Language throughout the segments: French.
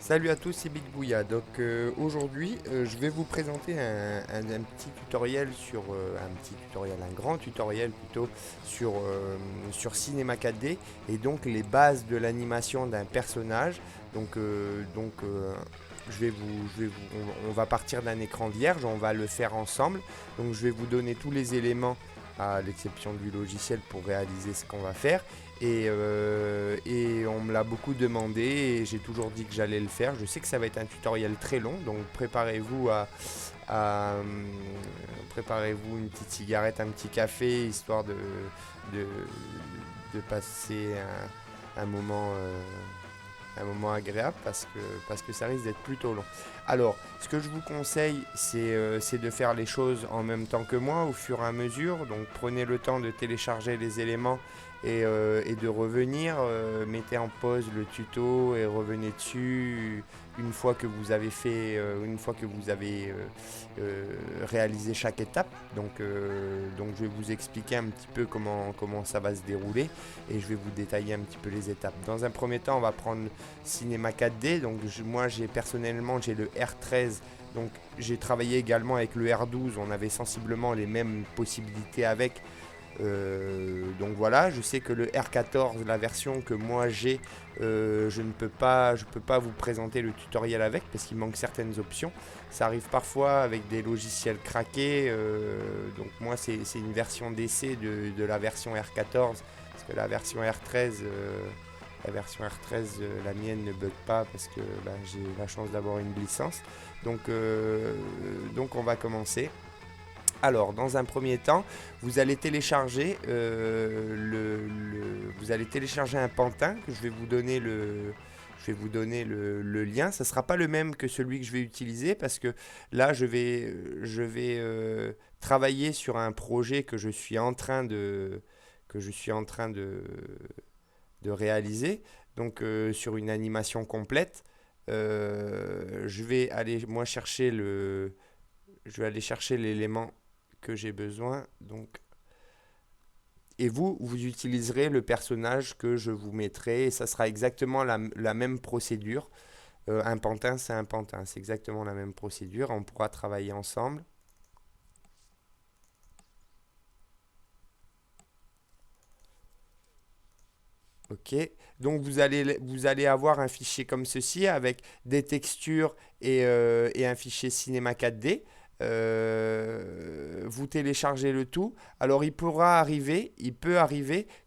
Salut à tous, c'est Big Bouya. Donc aujourd'hui, je vais vous présenter un petit tutoriel un grand tutoriel plutôt sur Cinema 4D et donc les bases de l'animation d'un personnage. On va partir d'un écran vierge, on va le faire ensemble. Donc je vais vous donner tous les éléments à l'exception du logiciel pour réaliser ce qu'on va faire. Et on me l'a beaucoup demandé et j'ai toujours dit que j'allais le faire. Je sais que ça va être un tutoriel très long, donc à, préparez-vous une petite cigarette, un petit café, histoire de, de passer un moment agréable parce que ça risque d'être plutôt long. Alors, ce que je vous conseille, c'est de faire les choses en même temps que moi, au fur et à mesure. Donc, prenez le temps de télécharger les éléments et de revenir. Mettez en pause le tuto et revenez dessus une fois que vous avez réalisé chaque étape. Donc, je vais vous expliquer un petit peu comment ça va se dérouler et je vais vous détailler un petit peu les étapes. Dans un premier temps, on va prendre Cinema 4D. Donc moi personnellement j'ai le R13. Donc j'ai travaillé également avec le R12. On avait sensiblement les mêmes possibilités avec. Donc voilà, je sais que le R14, la version que moi j'ai, je peux pas vous présenter le tutoriel avec parce qu'il manque certaines options. Ça arrive parfois avec des logiciels craqués. Donc moi c'est une version d'essai de la version R14 parce que la version R13, la mienne ne bug pas parce que j'ai la chance d'avoir une licence. Donc on va commencer. Alors, dans un premier temps, vous allez télécharger vous allez télécharger un pantin que je vais vous donner le lien. Ça ne sera pas le même que celui que je vais utiliser parce que là, je vais travailler sur un projet que je suis en train de réaliser. Donc, sur une animation complète. Je vais aller moi je vais aller chercher l'élément que j'ai besoin. Donc, et vous utiliserez le personnage que je vous mettrai et ça sera exactement la même procédure. Un pantin, c'est un pantin. C'est exactement la même procédure. On pourra travailler ensemble. Ok. Donc vous allez avoir un fichier comme ceci avec des textures et un fichier Cinema 4D. Vous téléchargez le tout. Alors il peut arriver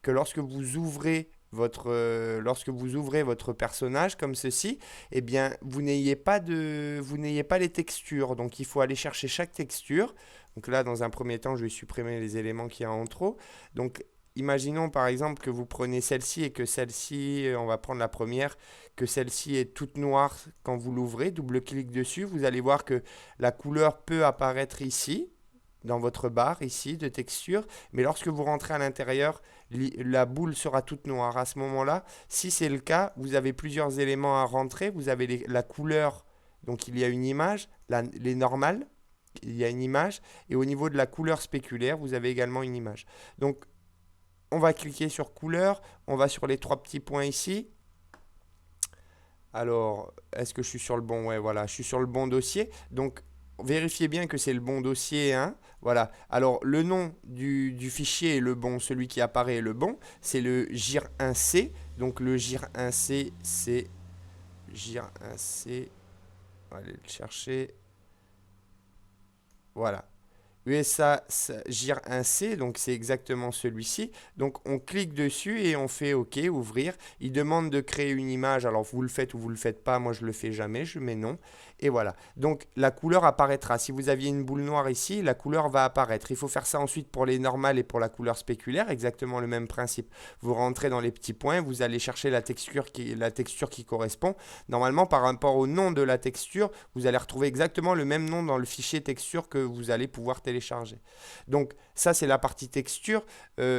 que lorsque vous ouvrez votre personnage comme ceci, eh bien vous n'ayez pas les textures. Donc il faut aller chercher chaque texture. Donc là, dans un premier temps, je vais supprimer les éléments qu'il y a en trop. Donc imaginons par exemple que vous prenez celle-ci et que celle-ci, on va prendre la première, que celle-ci est toute noire quand vous l'ouvrez, double-clic dessus, vous allez voir que la couleur peut apparaître ici, dans votre barre ici de texture, mais lorsque vous rentrez à l'intérieur, la boule sera toute noire. À ce moment-là, si c'est le cas, vous avez plusieurs éléments à rentrer, vous avez la couleur, donc il y a une image, les normales, il y a une image, et au niveau de la couleur spéculaire, vous avez également une image. Donc on va cliquer sur couleur, on va sur les trois petits points ici. Alors, est-ce que je suis sur le bon? Ouais, voilà, je suis sur le bon dossier. Donc, vérifiez bien que c'est le bon dossier, hein. Voilà. Alors, le nom du fichier est le bon, celui qui apparaît est le bon. C'est le GIR1C. Donc, le GIR1C, c'est GIR1C. On va aller le chercher. Voilà. USA gire un C, donc c'est exactement celui-ci. Donc on clique dessus et on fait OK, ouvrir. Il demande de créer une image, alors vous le faites ou vous le faites pas, moi je le fais jamais, je mets non. Et voilà. Donc la couleur apparaîtra. Si vous aviez une boule noire ici, la couleur va apparaître. Il faut faire ça ensuite pour les normales et pour la couleur spéculaire, exactement le même principe. Vous rentrez dans les petits points, vous allez chercher la texture qui correspond. Normalement, par rapport au nom de la texture, vous allez retrouver exactement le même nom dans le fichier texture que vous allez pouvoir télécharger. Donc ça c'est la partie texture.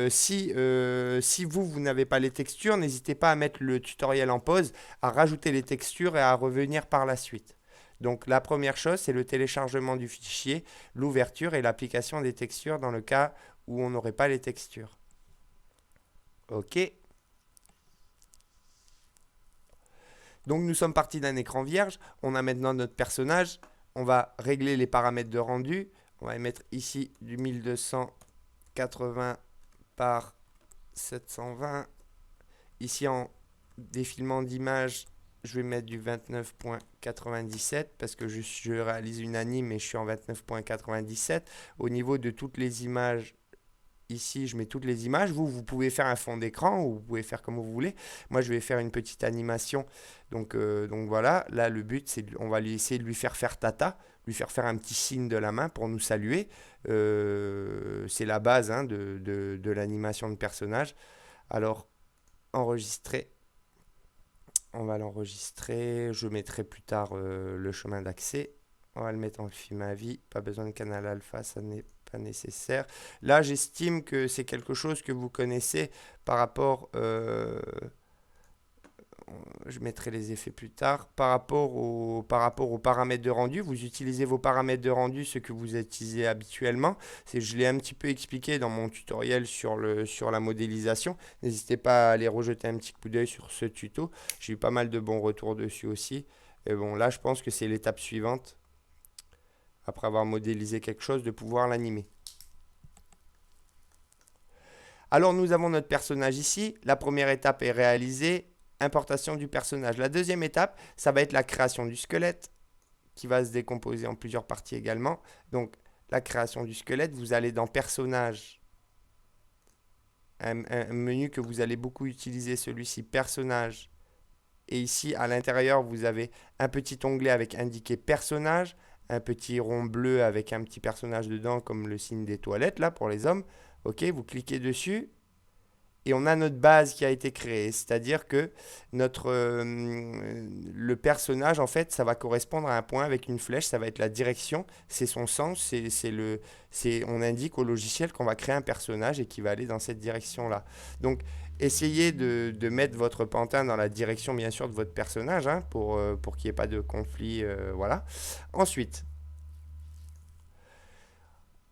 Si vous n'avez pas les textures, n'hésitez pas à mettre le tutoriel en pause, à rajouter les textures et à revenir par la suite. Donc la première chose c'est le téléchargement du fichier, l'ouverture et l'application des textures dans le cas où on n'aurait pas les textures. Ok. Donc nous sommes partis d'un écran vierge, on a maintenant notre personnage, on va régler les paramètres de rendu, on va mettre ici du 1280 par 720, ici en défilement d'image, je vais mettre du 29.97 parce que je réalise une anime et je suis en 29.97. Au niveau de toutes les images, ici je mets toutes les images. Vous pouvez faire un fond d'écran ou vous pouvez faire comme vous voulez. Moi je vais faire une petite animation. Donc voilà, là le but c'est on va essayer de lui faire tata, lui faire un petit signe de la main pour nous saluer. C'est la base hein, de l'animation de personnage. Alors enregistrer. On va l'enregistrer. Je mettrai plus tard le chemin d'accès. On va le mettre en film à vie. Pas besoin de canal alpha, ça n'est pas nécessaire. Là, j'estime que c'est quelque chose que vous connaissez par rapport... je mettrai les effets plus tard. Par rapport aux paramètres de rendu, vous utilisez vos paramètres de rendu, ce que vous utilisez habituellement. Je l'ai un petit peu expliqué dans mon tutoriel sur la modélisation. N'hésitez pas à aller rejeter un petit coup d'œil sur ce tuto. J'ai eu pas mal de bons retours dessus aussi. Et bon, là, je pense que c'est l'étape suivante, après avoir modélisé quelque chose, de pouvoir l'animer. Alors, nous avons notre personnage ici. La première étape est réalisée. Importation du personnage. La deuxième étape, ça va être la création du squelette qui va se décomposer en plusieurs parties également. Donc, la création du squelette, vous allez dans personnage, un menu que vous allez beaucoup utiliser, celui-ci, personnage. Et ici, à l'intérieur, vous avez un petit onglet avec indiqué personnage, un petit rond bleu avec un petit personnage dedans, comme le signe des toilettes, là, pour les hommes. Ok, vous cliquez dessus. Et on a notre base qui a été créée, c'est-à-dire que le personnage, en fait, ça va correspondre à un point avec une flèche, ça va être la direction, c'est son sens, on indique au logiciel qu'on va créer un personnage et qui va aller dans cette direction-là. Donc, essayez de mettre votre pantin dans la direction, bien sûr, de votre personnage, hein, pour qu'il n'y ait pas de conflit, voilà. Ensuite,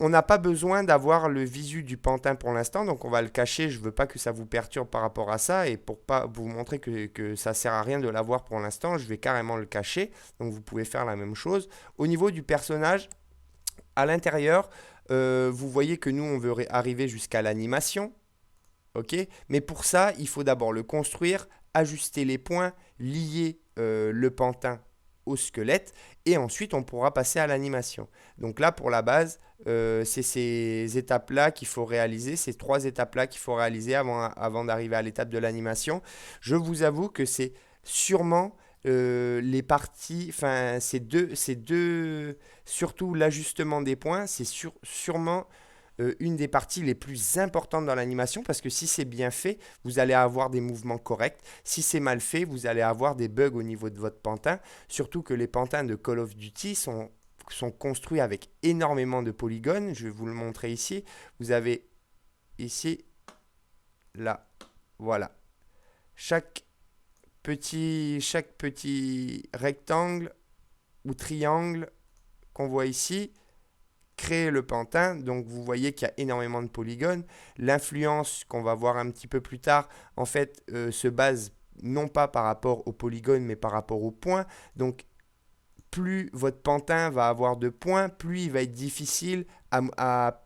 on n'a pas besoin d'avoir le visu du pantin pour l'instant, donc on va le cacher. Je ne veux pas que ça vous perturbe par rapport à ça. Et pour pas vous montrer que ça ne sert à rien de l'avoir pour l'instant, je vais carrément le cacher. Donc vous pouvez faire la même chose. Au niveau du personnage, à l'intérieur, vous voyez que nous, on veut arriver jusqu'à l'animation. Ok, mais pour ça, il faut d'abord le construire, ajuster les points, lier le pantin au squelette et ensuite on pourra passer à l'animation. Donc là pour la base, c'est ces étapes-là qu'il faut réaliser, ces trois étapes-là qu'il faut réaliser avant d'arriver à l'étape de l'animation. Je vous avoue que c'est sûrement les parties, enfin surtout l'ajustement des points, c'est sûrement une des parties les plus importantes dans l'animation parce que si c'est bien fait, vous allez avoir des mouvements corrects. Si c'est mal fait, vous allez avoir des bugs au niveau de votre pantin. Surtout que les pantins de Call of Duty sont construits avec énormément de polygones. Je vais vous le montrer ici. Vous avez ici, là, voilà. Chaque petit rectangle ou triangle qu'on voit ici, créer le pantin, donc vous voyez qu'il y a énormément de polygones. L'influence qu'on va voir un petit peu plus tard, en fait, se base non pas par rapport aux polygones, mais par rapport aux points. Donc, plus votre pantin va avoir de points, plus il va être difficile à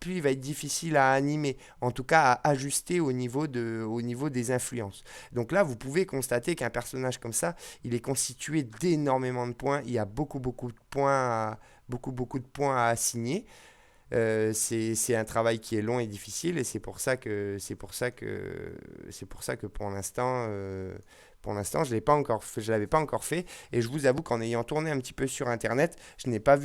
animer, en tout cas à ajuster au niveau des influences. Donc là, vous pouvez constater qu'un personnage comme ça, il est constitué d'énormément de points. Il y a beaucoup de points à assigner. C'est un travail qui est long et difficile et c'est pour ça que pour l'instant je l'avais pas encore fait et je vous avoue qu'en ayant tourné un petit peu sur internet, je n'ai pas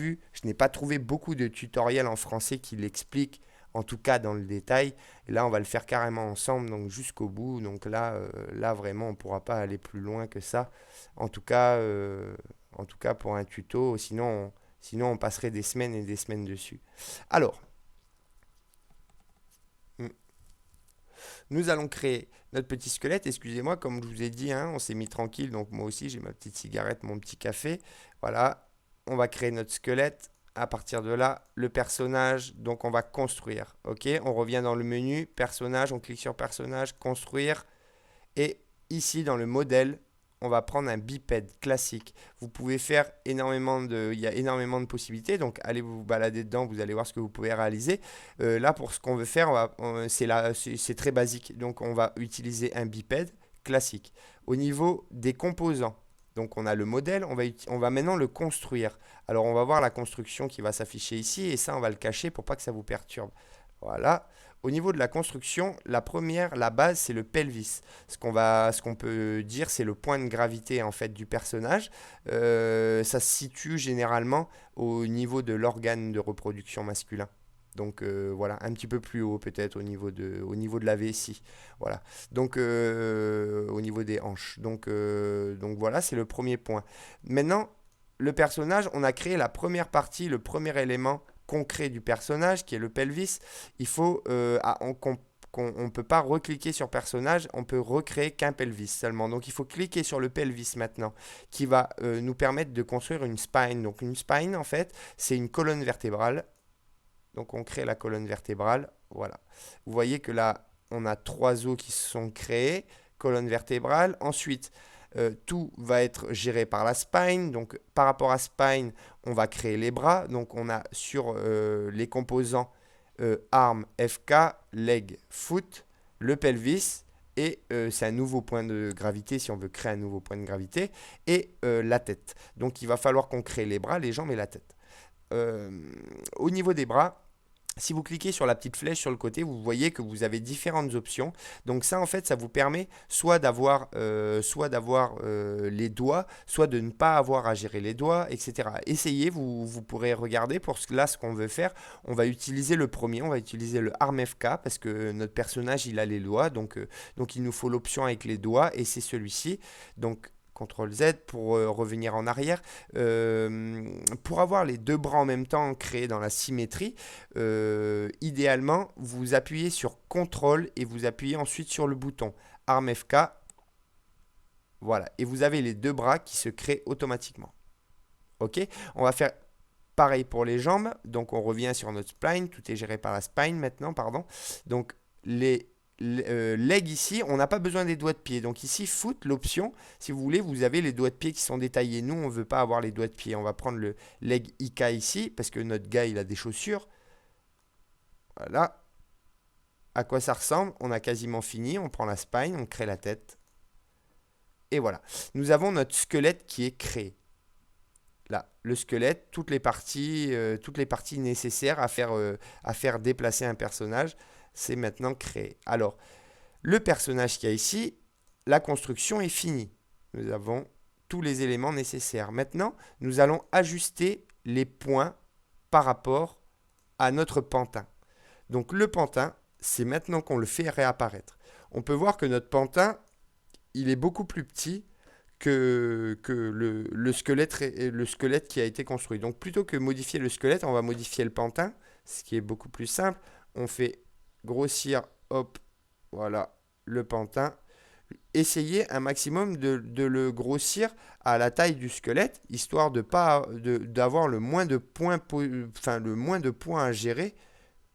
trouvé beaucoup de tutoriels en français qui l'expliquent, en tout cas dans le détail. Et là on va le faire carrément ensemble, donc jusqu'au bout. Donc là vraiment on ne pourra pas aller plus loin que ça, en tout cas pour un tuto. Sinon on passerait des semaines et des semaines dessus. Alors, nous allons créer notre petit squelette. Excusez-moi, comme je vous ai dit, hein, on s'est mis tranquille. Donc moi aussi, j'ai ma petite cigarette, mon petit café. Voilà, on va créer notre squelette. À partir de là, le personnage, donc on va construire. Ok, on revient dans le menu, personnage, on clique sur personnage, construire. Et ici, dans le modèle, on va prendre un bipède classique. Vous pouvez faire il y a énormément de possibilités, donc allez vous balader dedans, vous allez voir ce que vous pouvez réaliser. Là, pour ce qu'on veut faire, c'est très basique, donc on va utiliser un bipède classique. Au niveau des composants, donc on a le modèle, on va maintenant le construire. Alors on va voir la construction qui va s'afficher ici, et ça on va le cacher pour pas que ça vous perturbe. Voilà. Au niveau de la construction, la base, c'est le pelvis. Ce qu'on peut dire, c'est le point de gravité en fait du personnage. Ça se situe généralement au niveau de l'organe de reproduction masculin. Donc voilà, un petit peu plus haut peut-être au niveau de la vessie. Voilà. Donc au niveau des hanches. Donc voilà, c'est le premier point. Maintenant, le personnage, on a créé la première partie, le premier élément concret du personnage qui est le pelvis. Il faut on ne peut pas recliquer sur personnage, on peut recréer qu'un pelvis seulement. Donc il faut cliquer sur le pelvis maintenant, qui va nous permettre de construire une spine. Donc une spine, en fait, c'est une colonne vertébrale. Donc on crée la colonne vertébrale. Voilà. Vous voyez que là, on a 3 os qui se sont créés. Colonne vertébrale. Ensuite, tout va être géré par la spine. Donc par rapport à spine, on va créer les bras. Donc on a sur les composants arm, FK, leg, foot, le pelvis. Et c'est un nouveau point de gravité si on veut créer un nouveau point de gravité. Et la tête. Donc il va falloir qu'on crée les bras, les jambes et la tête. Au niveau des bras, si vous cliquez sur la petite flèche sur le côté, vous voyez que vous avez différentes options. Donc ça, en fait, ça vous permet soit d'avoir les doigts, soit de ne pas avoir à gérer les doigts, etc. Essayez, vous pourrez regarder. Pour là, ce qu'on veut faire, on va utiliser le premier, on va utiliser le Arm FK parce que notre personnage, il a les doigts. Donc il nous faut l'option avec les doigts et c'est celui-ci. Donc CTRL Z pour revenir en arrière. Pour avoir les 2 bras en même temps créés dans la symétrie, idéalement, vous appuyez sur CTRL et vous appuyez ensuite sur le bouton Arm FK. Voilà, et vous avez les 2 bras qui se créent automatiquement. Ok, on va faire pareil pour les jambes. Donc on revient sur notre spine, tout est géré par la spine maintenant, pardon. Donc les leg ici, on n'a pas besoin des doigts de pied. Donc ici, foot, l'option, si vous voulez, vous avez les doigts de pied qui sont détaillés. Nous, on ne veut pas avoir les doigts de pied. On va prendre le leg IK ici, parce que notre gars, il a des chaussures. Voilà. À quoi ça ressemble? On a quasiment fini. On prend la spine, on crée la tête. Et voilà. Nous avons notre squelette qui est créé. Là, le squelette, toutes les parties nécessaires à faire déplacer un personnage, c'est maintenant créé. Alors, le personnage qu'il y a ici, la construction est finie. Nous avons tous les éléments nécessaires. Maintenant, nous allons ajuster les points par rapport à notre pantin. Donc le pantin, c'est maintenant qu'on le fait réapparaître. On peut voir que notre pantin, il est beaucoup plus petit que le squelette qui a été construit. Donc plutôt que modifier le squelette, on va modifier le pantin, ce qui est beaucoup plus simple. On fait grossir, hop, voilà, le pantin. Essayez un maximum de le grossir à la taille du squelette, histoire d'avoir le moins de points à gérer.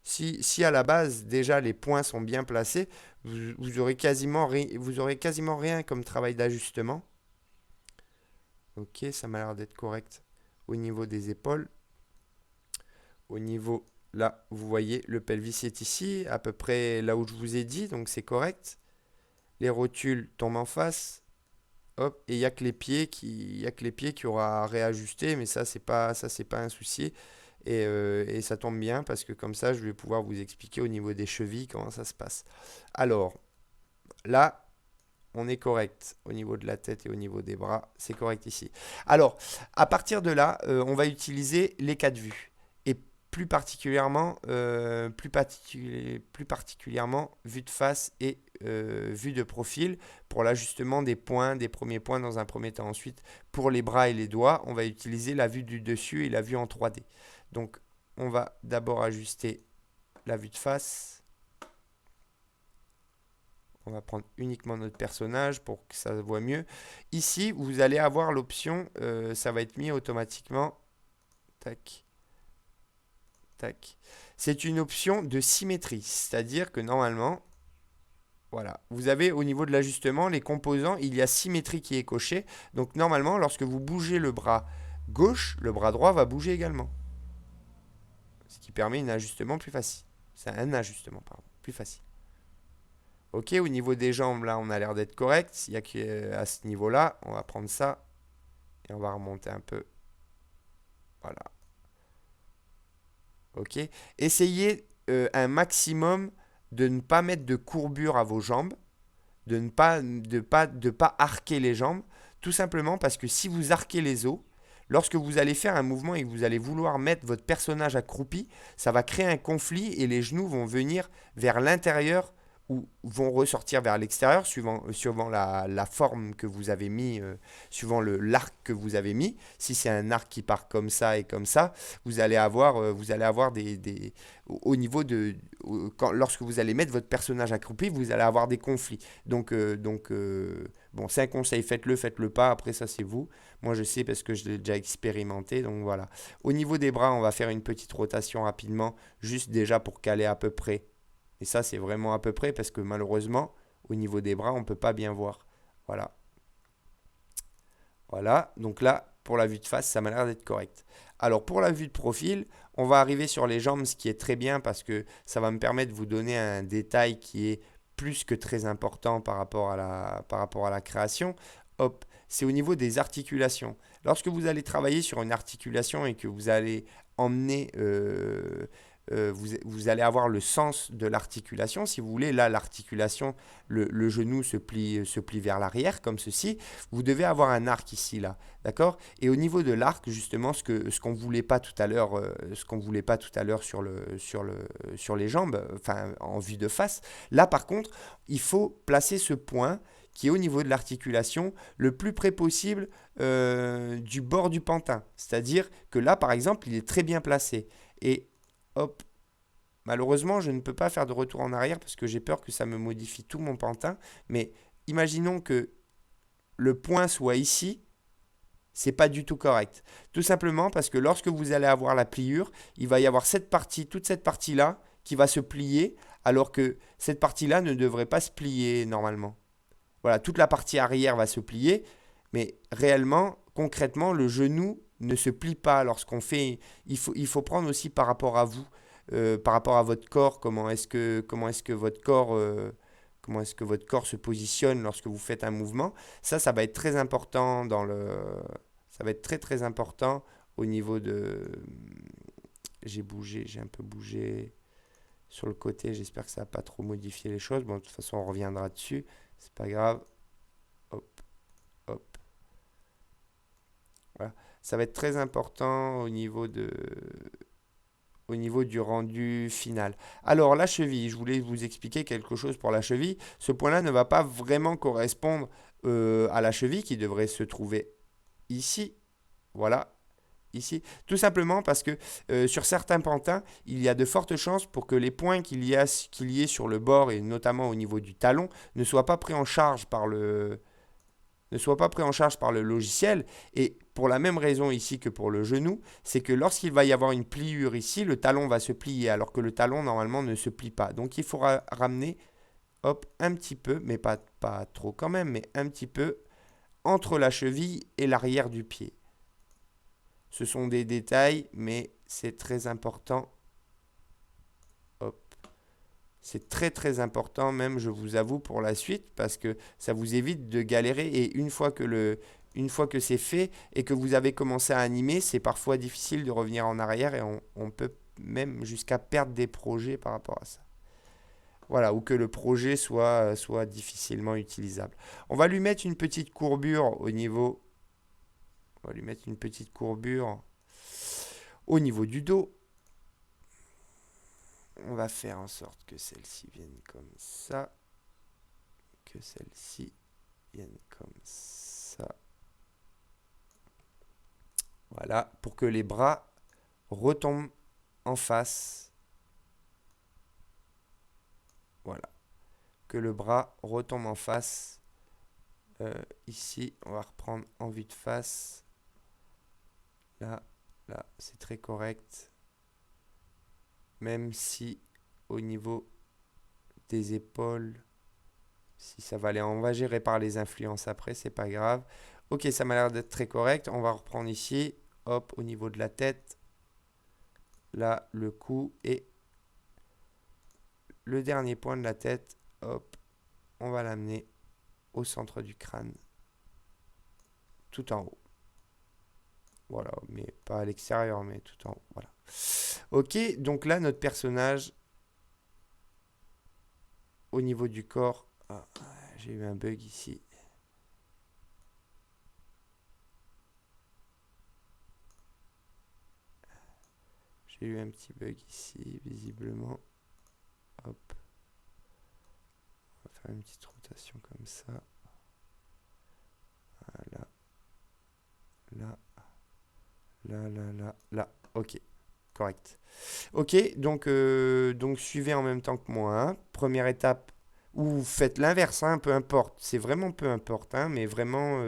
Si à la base, déjà, les points sont bien placés, vous aurez quasiment rien comme travail d'ajustement. Ok, ça m'a l'air d'être correct au niveau des épaules. Au niveau, là, vous voyez, le pelvis est ici, à peu près là où je vous ai dit, donc c'est correct. Les rotules tombent en face. Hop, et il n'y a que les pieds qui aura à réajuster, mais ça, c'est pas un souci. Et ça tombe bien parce que comme ça, je vais pouvoir vous expliquer au niveau des chevilles comment ça se passe. Alors, là, on est correct au niveau de la tête et au niveau des bras. C'est correct ici. Alors, à partir de là, on va utiliser les 4 vues. Et plus particulièrement, vue de face et vue de profil pour l'ajustement des premiers points dans un premier temps. Ensuite, pour les bras et les doigts, on va utiliser la vue du dessus et la vue en 3D. Donc, on va d'abord ajuster la vue de face. On va prendre uniquement notre personnage pour que ça se voit mieux. Ici, vous allez avoir l'option, ça va être mis automatiquement. Tac. Tac. C'est une option de symétrie, c'est-à-dire que normalement, Voilà. Vous avez au niveau de l'ajustement, les composants, il y a symétrie qui est cochée. Donc normalement, lorsque vous bougez le bras gauche, le bras droit va bouger également. Ce qui permet un ajustement plus facile. C'est un ajustement, pardon, plus facile. Ok, au niveau des jambes, là, on a l'air d'être correct. Il y a qu'à ce niveau-là, on va prendre ça et on va remonter un peu. Voilà. Ok. Essayez un maximum de ne pas mettre de courbure à vos jambes, de pas arquer les jambes, tout simplement parce que si vous arquez les os, lorsque vous allez faire un mouvement et que vous allez vouloir mettre votre personnage accroupi, ça va créer un conflit et les genoux vont venir vers l'intérieur ou vont ressortir vers l'extérieur suivant la forme que vous avez mis, suivant l'arc que vous avez mis. Si c'est un arc qui part comme ça et comme ça, vous allez avoir au niveau de, lorsque vous allez mettre votre personnage accroupi, vous allez avoir des conflits. Bon, c'est un conseil, faites-le pas, après ça c'est vous. Moi je sais parce que je l'ai déjà expérimenté, donc voilà. Au niveau des bras, on va faire une petite rotation rapidement, juste déjà pour caler à peu près. Et ça c'est vraiment à peu près parce que malheureusement, au niveau des bras, on ne peut pas bien voir. Voilà. Voilà, donc là, pour la vue de face, ça m'a l'air d'être correct. Alors pour la vue de profil, on va arriver sur les jambes, ce qui est très bien parce que ça va me permettre de vous donner un détail qui est plus que très important par rapport à la création. Hop, c'est au niveau des articulations. Lorsque vous allez travailler sur une articulation et que vous allez emmener, vous allez avoir le sens de l'articulation. Si vous voulez, là, l'articulation, le genou se plie vers l'arrière, comme ceci. Vous devez avoir un arc ici, là. D'accord? Et au niveau de l'arc, justement, ce qu'on ne voulait pas tout à l'heure, sur les jambes, enfin, en vue de face, là, par contre, il faut placer ce point qui est au niveau de l'articulation le plus près possible du bord du pantin. C'est-à-dire que là, par exemple, il est très bien placé. Et hop, malheureusement, je ne peux pas faire de retour en arrière parce que j'ai peur que ça me modifie tout mon pantin. Mais imaginons que le point soit ici, c'est pas du tout correct. Tout simplement parce que lorsque vous allez avoir la pliure, il va y avoir cette partie, toute cette partie-là, qui va se plier, alors que cette partie-là ne devrait pas se plier normalement. Voilà, toute la partie arrière va se plier, mais réellement, concrètement, le genou ne se plie pas lorsqu'on fait. Il faut prendre aussi par rapport à vous, par rapport à votre corps, comment est-ce que votre corps se positionne lorsque vous faites un mouvement. Ça va être très important ça va être très très important au niveau de. J'ai un peu bougé sur le côté. J'espère que ça n'a pas trop modifié les choses. Bon, de toute façon, on reviendra dessus. C'est pas grave. Hop, hop. Voilà. Ça va être très important au niveau du rendu final. Alors, la cheville, je voulais vous expliquer quelque chose pour la cheville. Ce point-là ne va pas vraiment correspondre à la cheville qui devrait se trouver ici. Voilà, ici. Tout simplement parce que sur certains pantins, il y a de fortes chances pour que les points qu'il y ait sur le bord et notamment au niveau du talon ne soient pas pris en charge par le logiciel. Et pour la même raison ici que pour le genou, c'est que lorsqu'il va y avoir une pliure ici, le talon va se plier alors que le talon normalement ne se plie pas. Donc il faudra ramener, hop, un petit peu, mais pas trop quand même, mais un petit peu entre la cheville et l'arrière du pied. Ce sont des détails, mais c'est très important. Hop. C'est très très important même, je vous avoue, pour la suite, parce que ça vous évite de galérer. Et une fois que c'est fait et que vous avez commencé à animer, c'est parfois difficile de revenir en arrière et on peut même jusqu'à perdre des projets par rapport à ça. Voilà, ou que le projet soit difficilement utilisable. On va lui mettre une petite courbure au niveau. On va lui mettre une petite courbure au niveau du dos. On va faire en sorte que celle-ci vienne comme ça. Que celle-ci vienne comme ça. Voilà, pour que les bras retombent en face. Voilà, que le bras retombe en face. Ici, on va reprendre en vue de face. Là, là, c'est très correct. Même si au niveau des épaules, Si ça va aller, on va gérer par les influences après, c'est pas grave. Ok, ça m'a l'air d'être très correct. On va reprendre ici. Hop, au niveau de la tête. Là, le cou et le dernier point de la tête. Hop, on va l'amener au centre du crâne. Tout en haut. Voilà, mais pas à l'extérieur, mais tout en haut. Voilà. Ok, donc là, notre personnage, au niveau du corps. Ah, j'ai eu un bug ici. J'ai eu un petit bug ici, visiblement. Hop. On va faire une petite rotation comme ça. Voilà. Là. Là. Ok. Correct. Ok, donc suivez en même temps que moi, hein. Première étape, ou faites l'inverse, hein, peu importe. C'est vraiment peu importe, hein, mais vraiment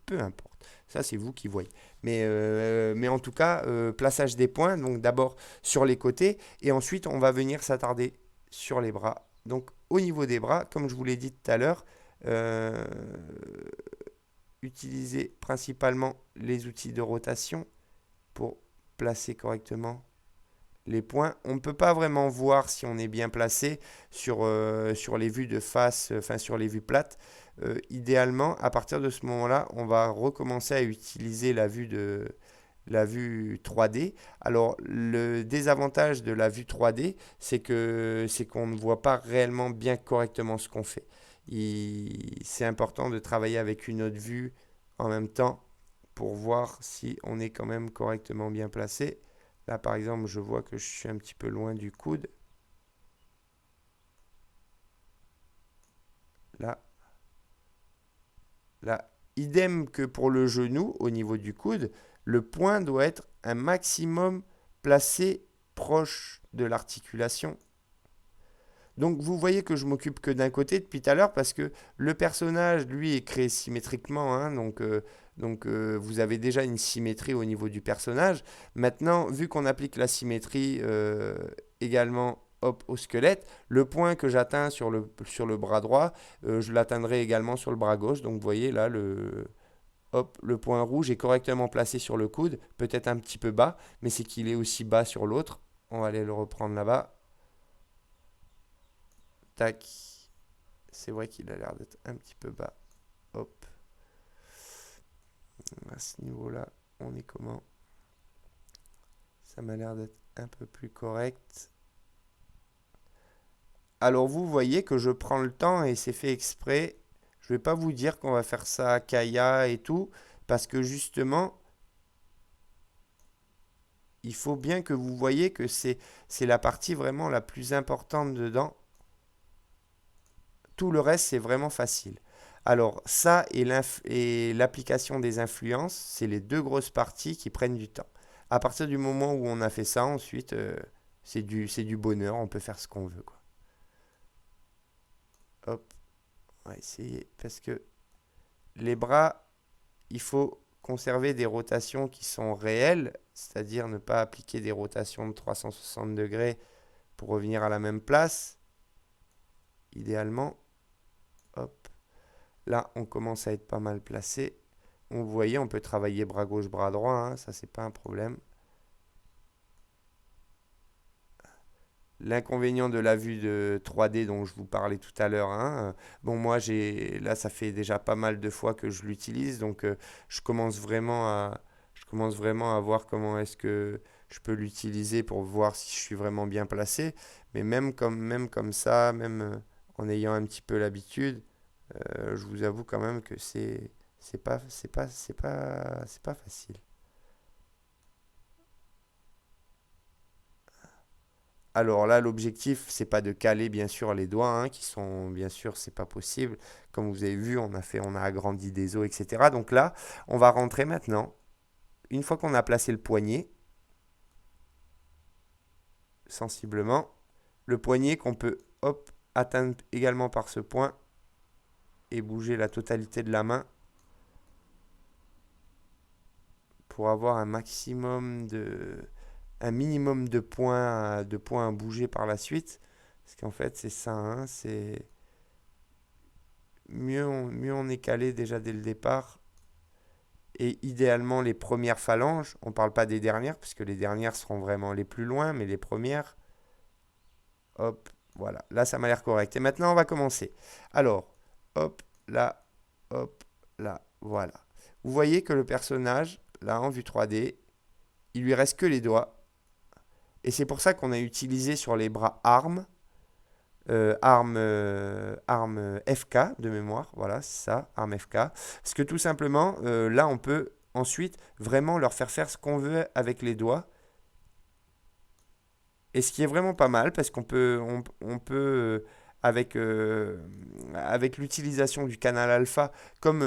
peu importe. Ça, c'est vous qui voyez. Mais en tout cas, plaçage des points, donc d'abord sur les côtés, et ensuite on va venir s'attarder sur les bras. Donc au niveau des bras, comme je vous l'ai dit tout à l'heure, euh, utilisez principalement les outils de rotation pour placer correctement les points. On ne peut pas vraiment voir si on est bien placé sur les vues de face, enfin sur les vues plates. Idéalement, à partir de ce moment-là, on va recommencer à utiliser la vue 3D. Alors, le désavantage de la vue 3D, c'est qu'on ne voit pas réellement bien correctement ce qu'on fait. C'est important de travailler avec une autre vue en même temps pour voir si on est quand même correctement bien placé. Là, par exemple, je vois que je suis un petit peu loin du coude. Là, là. Idem que pour le genou, au niveau du coude, le point doit être un maximum placé proche de l'articulation. Donc vous voyez que je m'occupe que d'un côté depuis tout à l'heure parce que le personnage, lui, est créé symétriquement, hein, vous avez déjà une symétrie au niveau du personnage. Maintenant, vu qu'on applique la symétrie également hop, au squelette, le point que j'atteins sur le bras droit, je l'atteindrai également sur le bras gauche. Donc vous voyez là, le point rouge est correctement placé sur le coude, peut-être un petit peu bas, mais c'est qu'il est aussi bas sur l'autre. On va aller le reprendre là-bas. Tac. C'est vrai qu'il a l'air d'être un petit peu bas. Hop. À ce niveau-là, on est comment? Ça m'a l'air d'être un peu plus correct. Alors vous voyez que je prends le temps et c'est fait exprès. Je ne vais pas vous dire qu'on va faire ça à Kaya et tout, parce que justement, il faut bien que vous voyez que c'est la partie vraiment la plus importante dedans. Tout le reste, c'est vraiment facile. Alors ça et l'application des influences, c'est les deux grosses parties qui prennent du temps. À partir du moment où on a fait ça, ensuite, c'est du bonheur, on peut faire ce qu'on veut, quoi. Hop, on va essayer, parce que les bras, il faut conserver des rotations qui sont réelles, c'est-à-dire ne pas appliquer des rotations de 360 degrés pour revenir à la même place, idéalement. Hop. Là, on commence à être pas mal placé. Vous voyez, on peut travailler bras gauche, bras droit, hein, ça c'est pas un problème. L'inconvénient de la vue de 3D dont je vous parlais tout à l'heure, hein, bon moi là ça fait déjà pas mal de fois que je l'utilise, donc je commence vraiment à voir comment est-ce que je peux l'utiliser pour voir si je suis vraiment bien placé. Mais même comme ça, même en ayant un petit peu l'habitude, je vous avoue quand même que c'est pas facile. Alors là, l'objectif, c'est pas de caler bien sûr les doigts, hein, qui sont bien sûr, c'est pas possible. Comme vous avez vu, on a agrandi des os, etc. Donc là, on va rentrer maintenant. Une fois qu'on a placé le poignet, sensiblement, le poignet qu'on peut hop atteindre également par ce point et bouger la totalité de la main pour avoir un minimum de points à bouger par la suite. Parce qu'en fait, c'est ça, hein, c'est mieux on est calé déjà dès le départ. Et idéalement, les premières phalanges, on ne parle pas des dernières, puisque les dernières seront vraiment les plus loin, mais les premières, hop, voilà. Là, ça m'a l'air correct. Et maintenant, on va commencer. Alors, hop, là, hop, là, voilà. Vous voyez que le personnage, là, en vue 3D, il lui reste que les doigts. Et c'est pour ça qu'on a utilisé sur les bras arme, arme FK de mémoire, voilà, c'est ça, arme FK. Parce que tout simplement, là, on peut ensuite vraiment leur faire ce qu'on veut avec les doigts. Et ce qui est vraiment pas mal, parce on peut avec l'utilisation du canal alpha, comme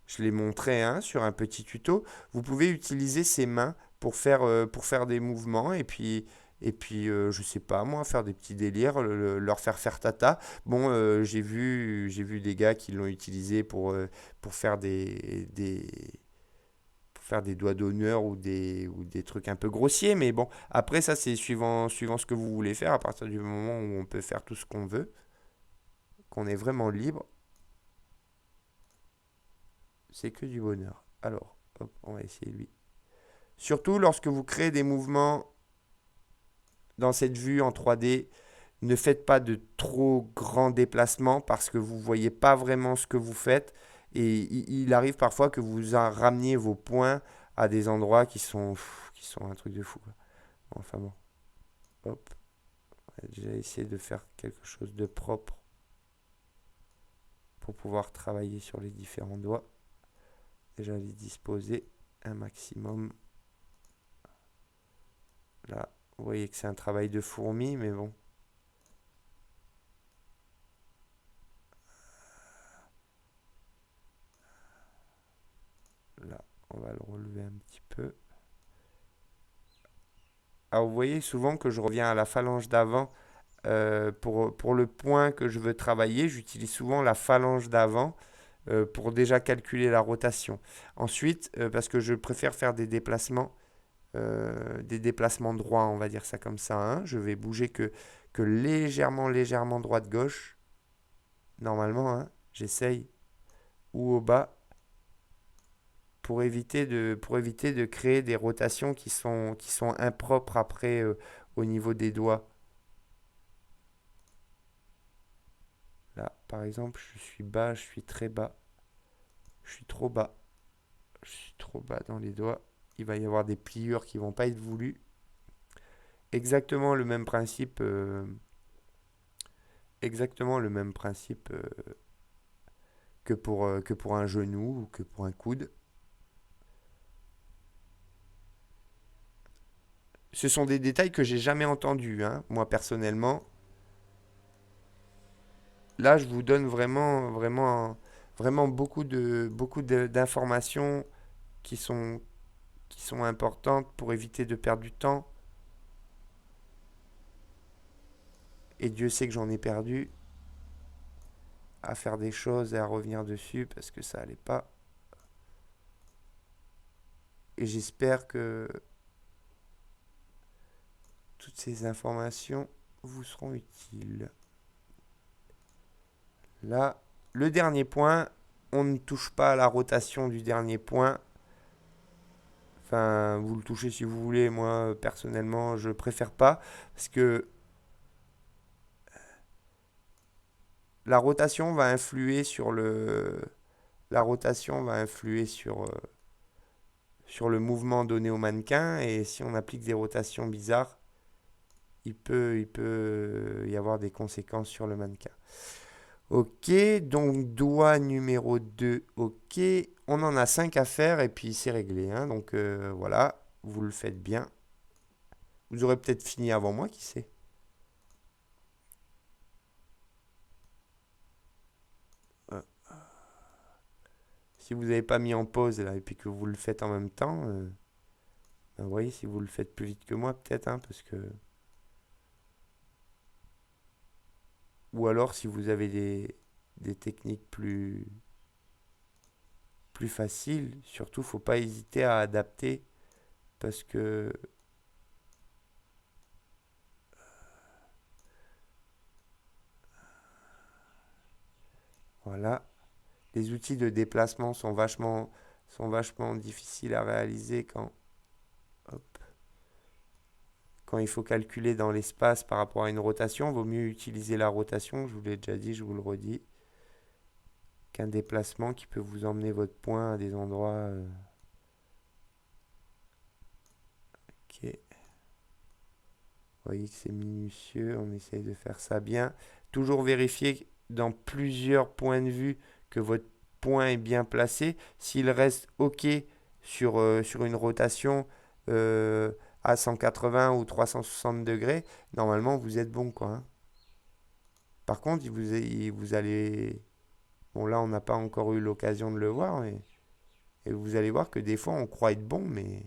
je l'ai montré hein, sur un petit tuto, vous pouvez utiliser ses mains pour faire des mouvements et puis je sais pas moi, faire des petits délires, leur faire tata. Bon, j'ai vu des gars qui l'ont utilisé pour faire pour faire des doigts d'honneur ou des trucs un peu grossiers, mais bon, après ça c'est suivant ce que vous voulez faire, à partir du moment où on peut faire tout ce qu'on veut, qu'on est vraiment libre, c'est que du bonheur. Alors, hop, on va essayer lui. Surtout lorsque vous créez des mouvements dans cette vue en 3D, ne faites pas de trop grands déplacements parce que vous ne voyez pas vraiment ce que vous faites. Et il arrive parfois que vous rameniez vos points à des endroits qui sont un truc de fou, quoi. Enfin bon, hop. On va déjà essayer de faire quelque chose de propre pour pouvoir travailler sur les différents doigts. Déjà les disposer un maximum. Là, vous voyez que c'est un travail de fourmi, mais bon. Là, on va le relever un petit peu. Alors, vous voyez souvent que je reviens à la phalange d'avant. Pour le point que je veux travailler, j'utilise souvent la phalange d'avant pour déjà calculer la rotation. Ensuite, parce que je préfère faire des déplacements droits, on va dire ça comme ça, hein. Je vais bouger que légèrement droite-gauche. Normalement, hein, j'essaye. Ou au bas. Pour éviter de créer des rotations qui sont impropres après au niveau des doigts. Là, par exemple, je suis bas, je suis très bas. Je suis trop bas. Je suis trop bas dans les doigts. Il va y avoir des pliures qui vont pas être voulues. Exactement le même principe. Exactement le même principe que pour un genou ou que pour un coude. Ce sont des détails que j'ai jamais entendus, hein, moi personnellement. Là, je vous donne vraiment beaucoup d'informations qui qui sont importantes pour éviter de perdre du temps. Et Dieu sait que j'en ai perdu à faire des choses et à revenir dessus parce que ça allait pas. Et j'espère que toutes ces informations vous seront utiles. Là, le dernier point, on ne touche pas à la rotation du dernier point. Enfin, vous le touchez si vous voulez. Moi, personnellement, je préfère pas parce que la rotation va influer sur la rotation va influer sur le mouvement donné au mannequin et si on applique des rotations bizarres, il peut y avoir des conséquences sur le mannequin. Ok, donc doigt numéro 2, ok. On en a 5 à faire et puis c'est réglé, hein. Donc voilà, vous le faites bien. Vous aurez peut-être fini avant moi, qui sait. Euh, Si vous n'avez pas mis en pause là et puis que vous le faites en même temps, ben, vous voyez, si vous le faites plus vite que moi, peut-être, hein, parce que. Ou alors si vous avez des techniques plus faciles, surtout, faut pas hésiter à adapter parce que Voilà. Les outils de déplacement sont vachement difficiles à réaliser hop, quand il faut calculer dans l'espace par rapport à une rotation. Vaut mieux utiliser la rotation, je vous l'ai déjà dit, je vous le redis, qu'un déplacement qui peut vous emmener votre point à des endroits. Ok. Vous voyez que c'est minutieux, on essaye de faire ça bien. Toujours vérifier dans plusieurs points de vue que votre point est bien placé. S'il reste OK sur une rotation euh, à 180 ou 360 degrés, normalement vous êtes bon, quoi, hein. Par contre, vous allez... Bon, là, on n'a pas encore eu l'occasion de le voir, mais et vous allez voir que des fois, on croit être bon, mais...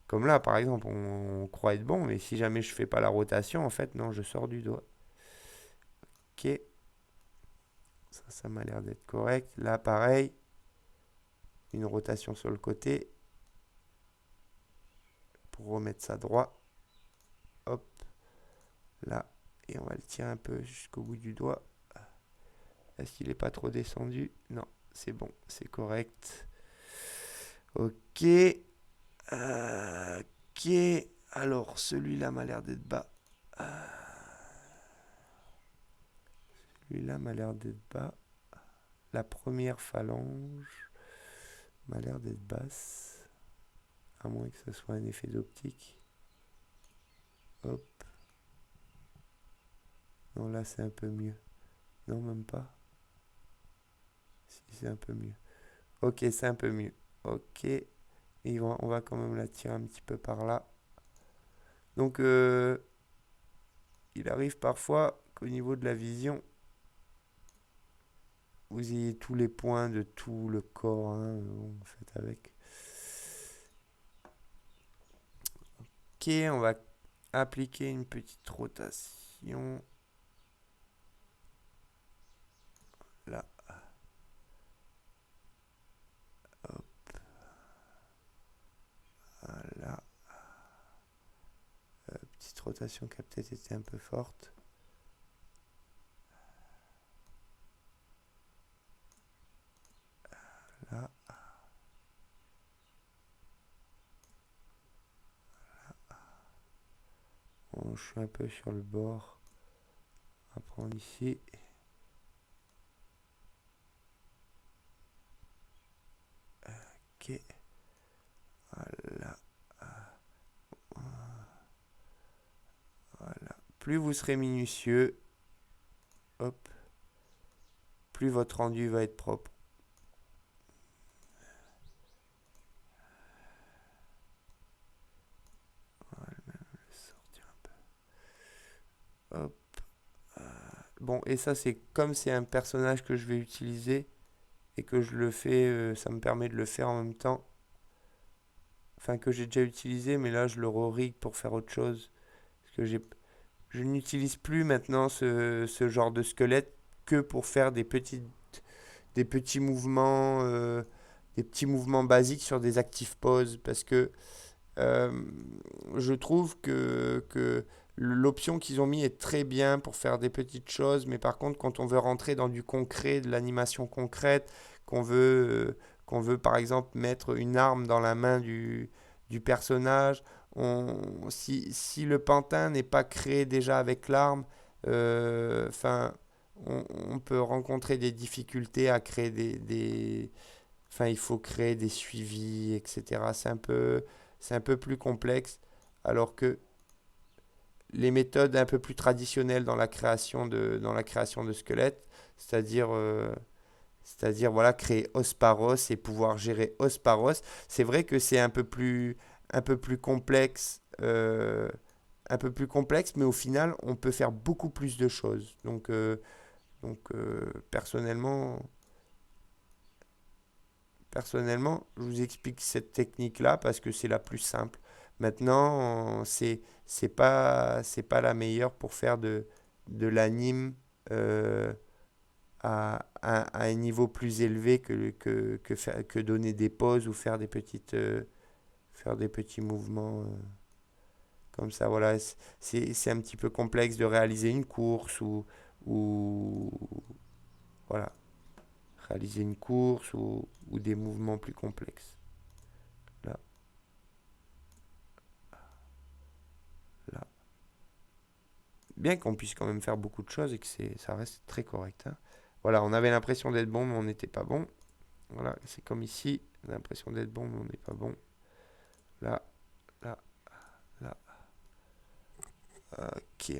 Comme là, par exemple, on croit être bon, mais si jamais je fais pas la rotation, en fait, non, je sors du doigt. Ok, ça m'a l'air d'être correct. Là, pareil, une rotation sur le côté pour remettre ça droit. Hop, là, et on va le tirer un peu jusqu'au bout du doigt. Est-ce qu'il n'est pas trop descendu? Non, c'est bon, c'est correct. Ok, ok. Alors, celui-là m'a l'air d'être bas. Celui-là m'a l'air d'être bas. La première phalange m'a l'air d'être basse. À moins que ce soit un effet d'optique. Hop. Non, là, c'est un peu mieux. Non, même pas. Si, c'est un peu mieux. Ok, c'est un peu mieux. Ok. Et on va quand même la tirer un petit peu par là. Donc, il arrive parfois qu'au niveau de la vision, vous ayez tous les points de tout le corps, hein, faites avec. Ok, on va appliquer une petite rotation. Là. Hop. Voilà. Petite rotation qui a peut-être été un peu forte. Là. Bon, je suis un peu sur le bord. On va prendre ici. Ok. Voilà. Voilà. Plus vous serez minutieux, hop, plus votre rendu va être propre. On va même le sortir un peu. Hop. Bon, et ça, c'est comme c'est un personnage que je vais utiliser et que je le fais, ça me permet de le faire en même temps. Enfin, que j'ai déjà utilisé, mais là, je le re-rig pour faire autre chose. Parce que je n'utilise plus maintenant ce genre de squelette que pour faire des petits mouvements, des petits mouvements basiques sur des active poses. Parce que euh, je trouve que l'option qu'ils ont mis est très bien pour faire des petites choses, mais par contre, quand on veut rentrer dans du concret, de l'animation concrète, qu'on veut, qu'on veut par exemple mettre une arme dans la main du personnage, si le pantin n'est pas créé déjà avec l'arme, enfin, on peut rencontrer des difficultés à créer enfin, il faut créer des suivis, etc. C'est un peu plus complexe, alors que les méthodes un peu plus traditionnelles dans la création de squelettes, c'est-à-dire c'est-à-dire voilà, créer Osparos et pouvoir gérer Osparos, c'est vrai que c'est un peu plus complexe, mais au final, on peut faire beaucoup plus de choses. Personnellement, personnellement, je vous explique cette technique-là parce que c'est la plus simple. Maintenant, c'est pas la meilleure pour faire de l'anime euh, à un niveau plus élevé que donner des pauses ou faire des petits mouvements comme ça. Voilà, c'est un petit peu complexe de réaliser une course ou, Voilà, réaliser une course ou des mouvements plus complexes. Là, là. Bien qu'on puisse quand même faire beaucoup de choses et que ça reste très correct, hein. Voilà, on avait l'impression d'être bon, mais on n'était pas bon. Voilà, c'est comme ici, on a l'impression d'être bon, mais on n'est pas bon. Là, là, là. Ok,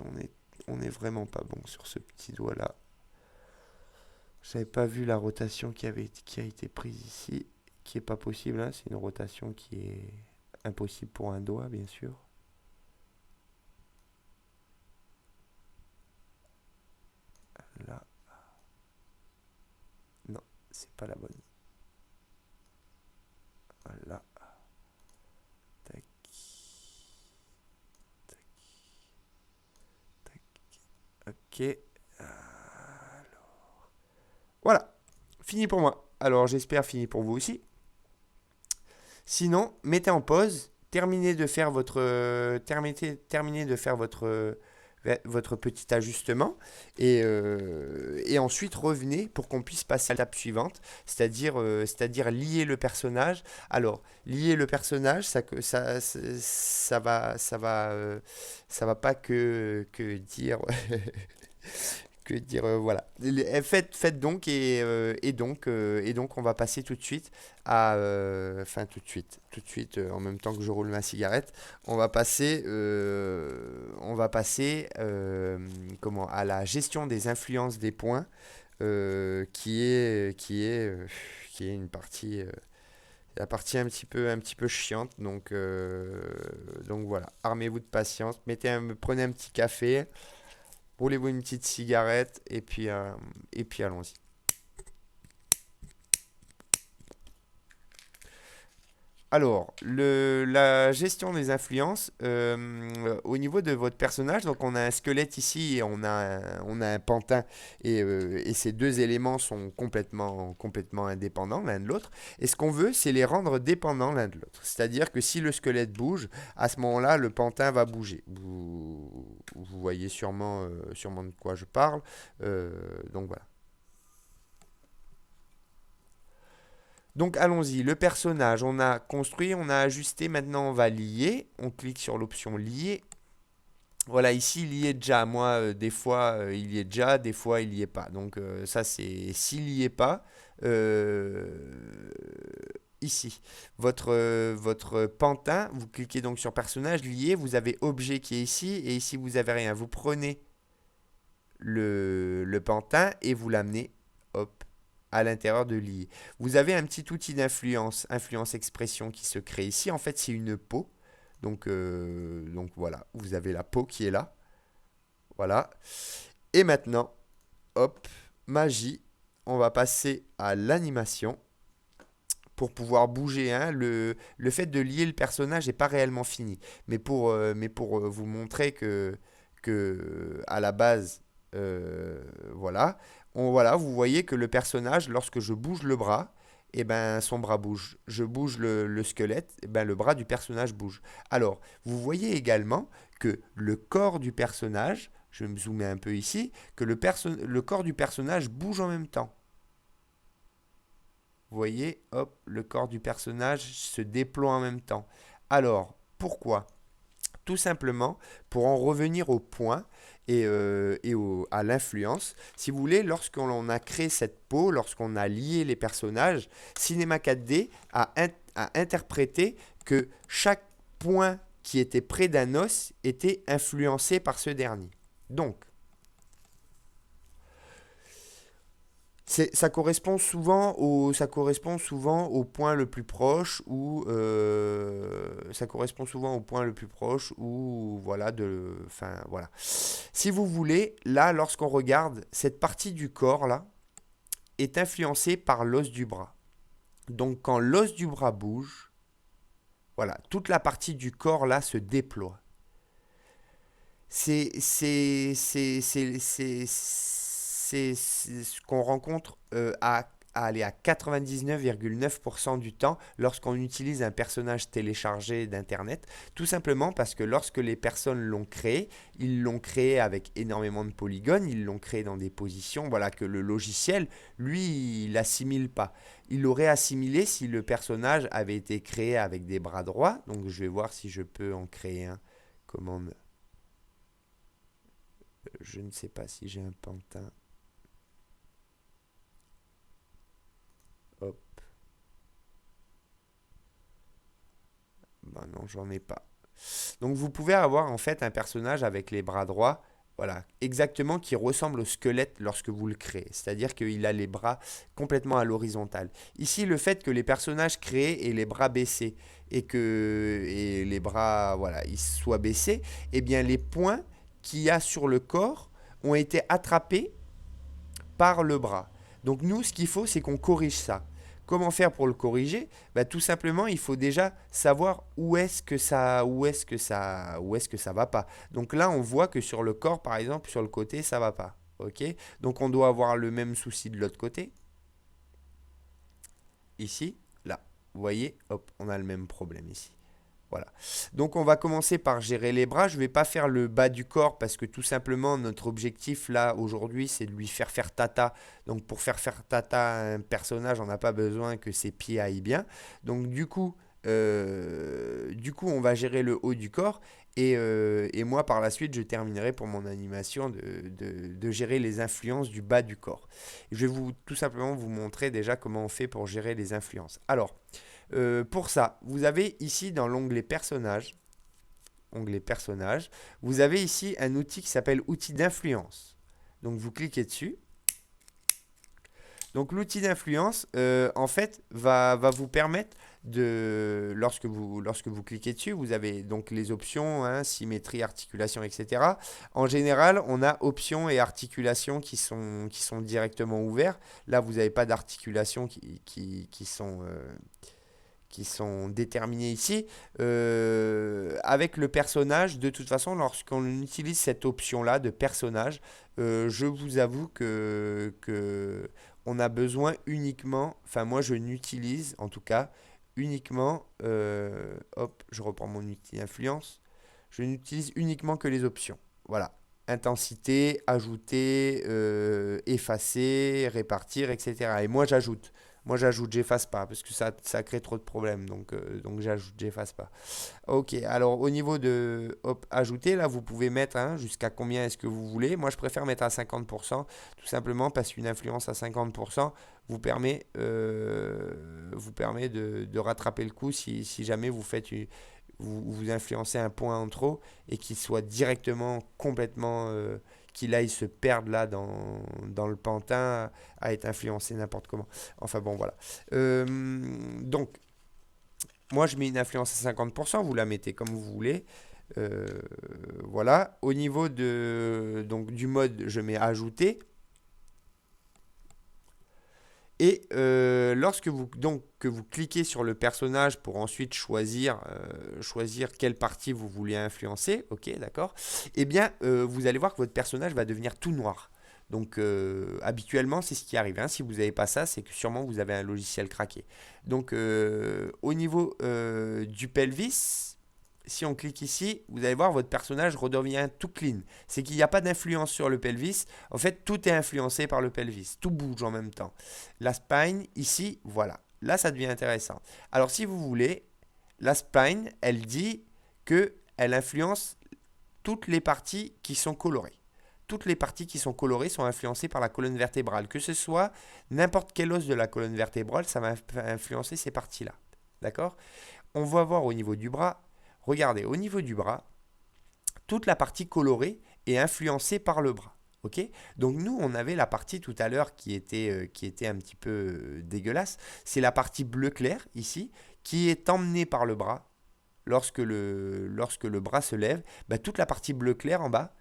on est vraiment pas bon sur ce petit doigt là. J'avais pas vu la rotation qui a été prise ici, qui est pas possible, hein. C'est une rotation qui est impossible pour un doigt, bien sûr. Là, non, c'est pas la bonne. Voilà, tac, tac, tac. Ok. Voilà, fini pour moi. Alors j'espère fini pour vous aussi. Sinon, mettez en pause, terminez de faire votre petit ajustement et ensuite revenez pour qu'on puisse passer à l'étape suivante, c'est-à-dire lier le personnage. Alors, lier le personnage, ça va pas que dire que dire voilà. Faites donc et donc on va passer tout de suite enfin tout de suite en même temps que je roule ma cigarette, on va passer comment à la gestion des influences des points qui est une partie la partie un petit peu chiante donc voilà, armez-vous de patience, prenez un petit café. Roulez-vous une petite cigarette et puis allons-y. Alors, la gestion des influences, au niveau de votre personnage, donc on a un squelette ici et on a un pantin et ces deux éléments sont complètement indépendants l'un de l'autre. Et ce qu'on veut, c'est les rendre dépendants l'un de l'autre. C'est-à-dire que si le squelette bouge, à ce moment-là, le pantin va bouger. Vous voyez sûrement de quoi je parle. Donc voilà. Donc allons-y, le personnage, on a construit, on a ajusté, maintenant on va lier. On clique sur l'option lier. Voilà, ici il y est déjà. Moi, des fois il y est déjà, des fois il y est pas. Donc ça c'est s'il y est pas. euh, Ici, votre pantin, vous cliquez donc sur personnage, lié, vous avez objet qui est ici, et ici vous avez rien. Vous prenez le pantin et vous l'amenez, hop, à l'intérieur de l'IE. Vous avez un petit outil d'influence, influence expression qui se crée ici. En fait, c'est une peau. Donc voilà, vous avez la peau qui est là. Voilà. Et maintenant, hop, magie. On va passer à l'animation pour pouvoir bouger, hein. Le fait de lier le personnage n'est pas réellement fini. Mais pour vous montrer que à la base, voilà, voilà, vous voyez que le personnage, lorsque je bouge le bras, et ben, son bras bouge. Je bouge le squelette, et ben, le bras du personnage bouge. Alors, vous voyez également que le corps du personnage, je vais me zoomer un peu ici, que le corps du personnage bouge en même temps. Vous voyez, hop, le corps du personnage se déploie en même temps. Alors, pourquoi? Tout simplement pour en revenir au point et à l'influence. Si vous voulez, lorsqu'on a créé cette peau, lorsqu'on a lié les personnages, Cinema 4D a interprété que chaque point qui était près d'un os était influencé par ce dernier. Donc, ça correspond souvent au point le plus proche ou voilà enfin voilà. Si vous voulez, là, lorsqu'on regarde cette partie du corps là est influencée par l'os du bras. Donc quand l'os du bras bouge, voilà, toute la partie du corps là se déploie. C'est ce qu'on rencontre aller à 99,9% du temps lorsqu'on utilise un personnage téléchargé d'Internet, tout simplement parce que lorsque les personnes l'ont créé, ils l'ont créé avec énormément de polygones, ils l'ont créé dans des positions voilà, que le logiciel, lui, il n'assimile pas. Il l'aurait assimilé si le personnage avait été créé avec des bras droits. Donc je vais voir si je peux en créer un. Commande. Je ne sais pas si j'ai un pantin. Hop. Ben non, j'en ai pas. Donc vous pouvez avoir en fait un personnage avec les bras droits, voilà, exactement qui ressemble au squelette lorsque vous le créez. C'est-à-dire qu'il a les bras complètement à l'horizontale. Ici, le fait que les personnages créés aient les bras baissés et les bras voilà, ils soient baissés, eh bien les points qu'il y a sur le corps ont été attrapés par le bras. Donc nous, ce qu'il faut, c'est qu'on corrige ça. Comment faire pour le corriger? Bah, tout simplement, il faut déjà savoir où est-ce que ça va pas. Donc là, on voit que sur le corps, par exemple, sur le côté, ça va pas. Ok? Donc on doit avoir le même souci de l'autre côté. Ici, là. Vous voyez, hop, on a le même problème ici. Voilà. Donc on va commencer par gérer les bras. Je ne vais pas faire le bas du corps parce que tout simplement notre objectif là aujourd'hui c'est de lui faire tata. Donc pour faire tata à un personnage on n'a pas besoin que ses pieds aillent bien. Donc du coup on va gérer le haut du corps et moi par la suite je terminerai pour mon animation de gérer les influences du bas du corps. Je vais tout simplement vous montrer déjà comment on fait pour gérer les influences. Alors pour ça, vous avez ici dans l'onglet personnages, vous avez ici un outil qui s'appelle outil d'influence. Donc vous cliquez dessus. Donc l'outil d'influence, en fait, va vous permettre lorsque vous cliquez dessus, vous avez donc les options, hein, symétrie, articulation, etc. En général, on a options et articulations qui sont directement ouverts. Là, vous n'avez pas d'articulation qui sont déterminés ici. Avec le personnage, de toute façon, lorsqu'on utilise cette option-là de personnage, je vous avoue que on a besoin uniquement, enfin moi je n'utilise en tout cas uniquement, hop, je reprends mon outil d'influence, je n'utilise uniquement que les options. Voilà. Intensité, ajouter, effacer, répartir, etc. Et moi j'ajoute. Moi j'ajoute, j'efface pas parce que ça crée trop de problèmes. Donc j'ajoute, j'efface pas. Ok, alors au niveau de hop, ajouter, là vous pouvez mettre hein, jusqu'à combien est-ce que vous voulez. Moi je préfère mettre à 50%, tout simplement parce qu'une influence à 50% vous permet de rattraper le coup si jamais vous influencez un point en trop et qu'il soit directement complètement qu'il aille se perdre là dans le pantin à être influencé n'importe comment. Enfin bon voilà. Donc moi je mets une influence à 50%, vous la mettez comme vous voulez. Voilà. Au niveau donc, du mode, je mets ajouter. Et lorsque que vous cliquez sur le personnage pour ensuite choisir quelle partie vous voulez influencer, ok, d'accord, eh bien, vous allez voir que votre personnage va devenir tout noir. Donc, habituellement, c'est ce qui arrive. Hein. Si vous n'avez pas ça, c'est que sûrement vous avez un logiciel craqué. Donc, au niveau du pelvis, si on clique ici, vous allez voir votre personnage redevient tout clean. C'est qu'il n'y a pas d'influence sur le pelvis. En fait, tout est influencé par le pelvis. Tout bouge en même temps. La spine, ici, voilà. Là, ça devient intéressant. Alors, si vous voulez, la spine, elle dit qu'elle influence toutes les parties qui sont colorées. Toutes les parties qui sont colorées sont influencées par la colonne vertébrale. Que ce soit n'importe quel os de la colonne vertébrale, ça va influencer ces parties-là. D'accord? On va voir au niveau du bras. Regardez, au niveau du bras, toute la partie colorée est influencée par le bras. Ok? Donc nous, on avait la partie tout à l'heure qui était un petit peu dégueulasse. C'est la partie bleu clair, ici, qui est emmenée par le bras. Lorsque le bras se lève, bah, toute la partie bleu clair en bas,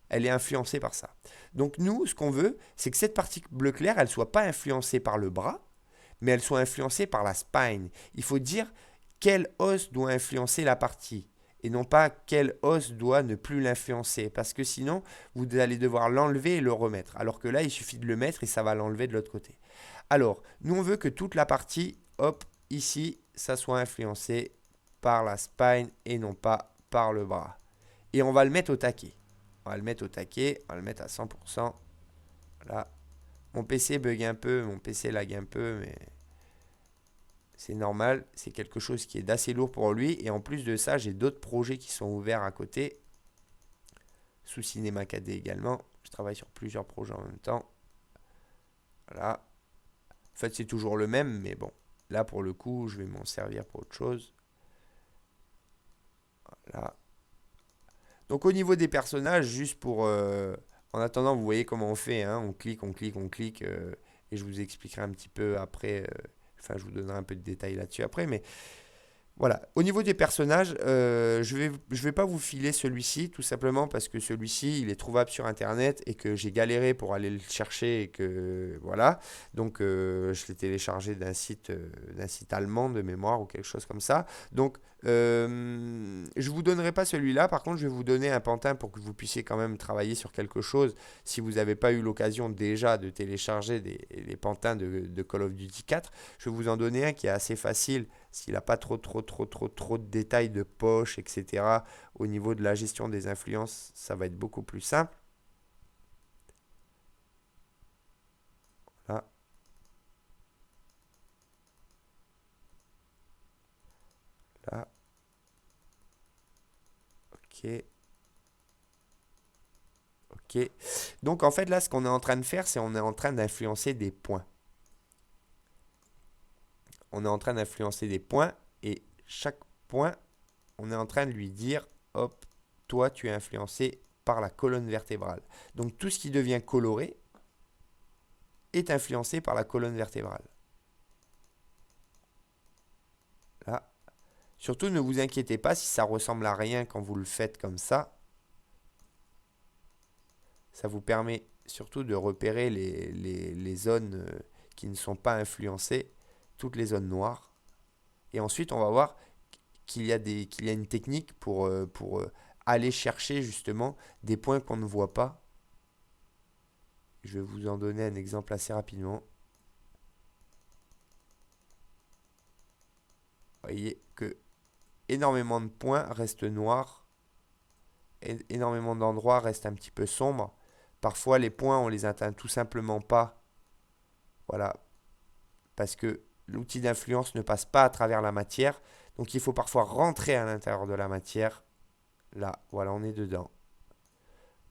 elle est influencée par ça. Donc nous, ce qu'on veut, c'est que cette partie bleu clair, elle ne soit pas influencée par le bras, mais elle soit influencée par la spine. Il faut dire quel os doit influencer la partie. et non pas quel os doit ne plus l'influencer. Parce que sinon, vous allez devoir l'enlever et le remettre. Alors que là, il suffit de le mettre et ça va l'enlever de l'autre côté. Alors, nous, on veut que toute la partie, hop, ici, ça soit influencé par la spine et non pas par le bras. Et on va le mettre au taquet. On va le mettre au taquet, on va le mettre à 100%. Voilà. Mon PC bug un peu, mon PC lag un peu, mais c'est normal. C'est quelque chose qui est d'assez lourd pour lui. Et en plus de ça, j'ai d'autres projets qui sont ouverts à côté. Sous Cinema 4D également. Je travaille sur plusieurs projets en même temps. Voilà. En fait, c'est toujours le même, mais bon. Là, pour le coup, je vais m'en servir pour autre chose. Voilà. Donc, au niveau des personnages, juste pour... en attendant, vous voyez comment on fait. Hein, on clique, on clique, on clique. Et je vous expliquerai un petit peu après. Enfin, je vous donnerai un peu de détails là-dessus après. Mais voilà. Au niveau des personnages, je vais pas vous filer celui-ci, tout simplement parce que celui-ci, il est trouvable sur Internet et que j'ai galéré pour aller le chercher et que voilà. Donc, je l'ai téléchargé d'un site allemand de mémoire ou quelque chose comme ça. Donc, je vous donnerai pas celui-là. Par contre, je vais vous donner un pantin pour que vous puissiez quand même travailler sur quelque chose. Si vous n'avez pas eu l'occasion déjà de télécharger les pantins de Call of Duty 4, je vais vous en donner un qui est assez facile s'il n'a pas trop de détails de poche, etc. Au niveau de la gestion des influences, ça va être beaucoup plus simple. Là, là, ok, ok. Donc en fait là, ce qu'on est en train de faire, c'est on est en train d'influencer des points. On est en train d'influencer des points et chaque point, on est en train de lui dire, hop, toi tu es influencé par la colonne vertébrale. Donc tout ce qui devient coloré est influencé par la colonne vertébrale. Là. Surtout ne vous inquiétez pas si ça ressemble à rien quand vous le faites comme ça. Ça vous permet surtout de repérer les zones qui ne sont pas influencées, toutes les zones noires. Et ensuite, on va voir qu'il y a une technique pour aller chercher justement des points qu'on ne voit pas. Je vais vous en donner un exemple assez rapidement. Vous voyez que énormément de points restent noirs, énormément d'endroits restent un petit peu sombres. Parfois, les points, on les atteint tout simplement pas. Voilà, parce que l'outil d'influence ne passe pas à travers la matière. Donc, il faut parfois rentrer à l'intérieur de la matière. Là, voilà, on est dedans.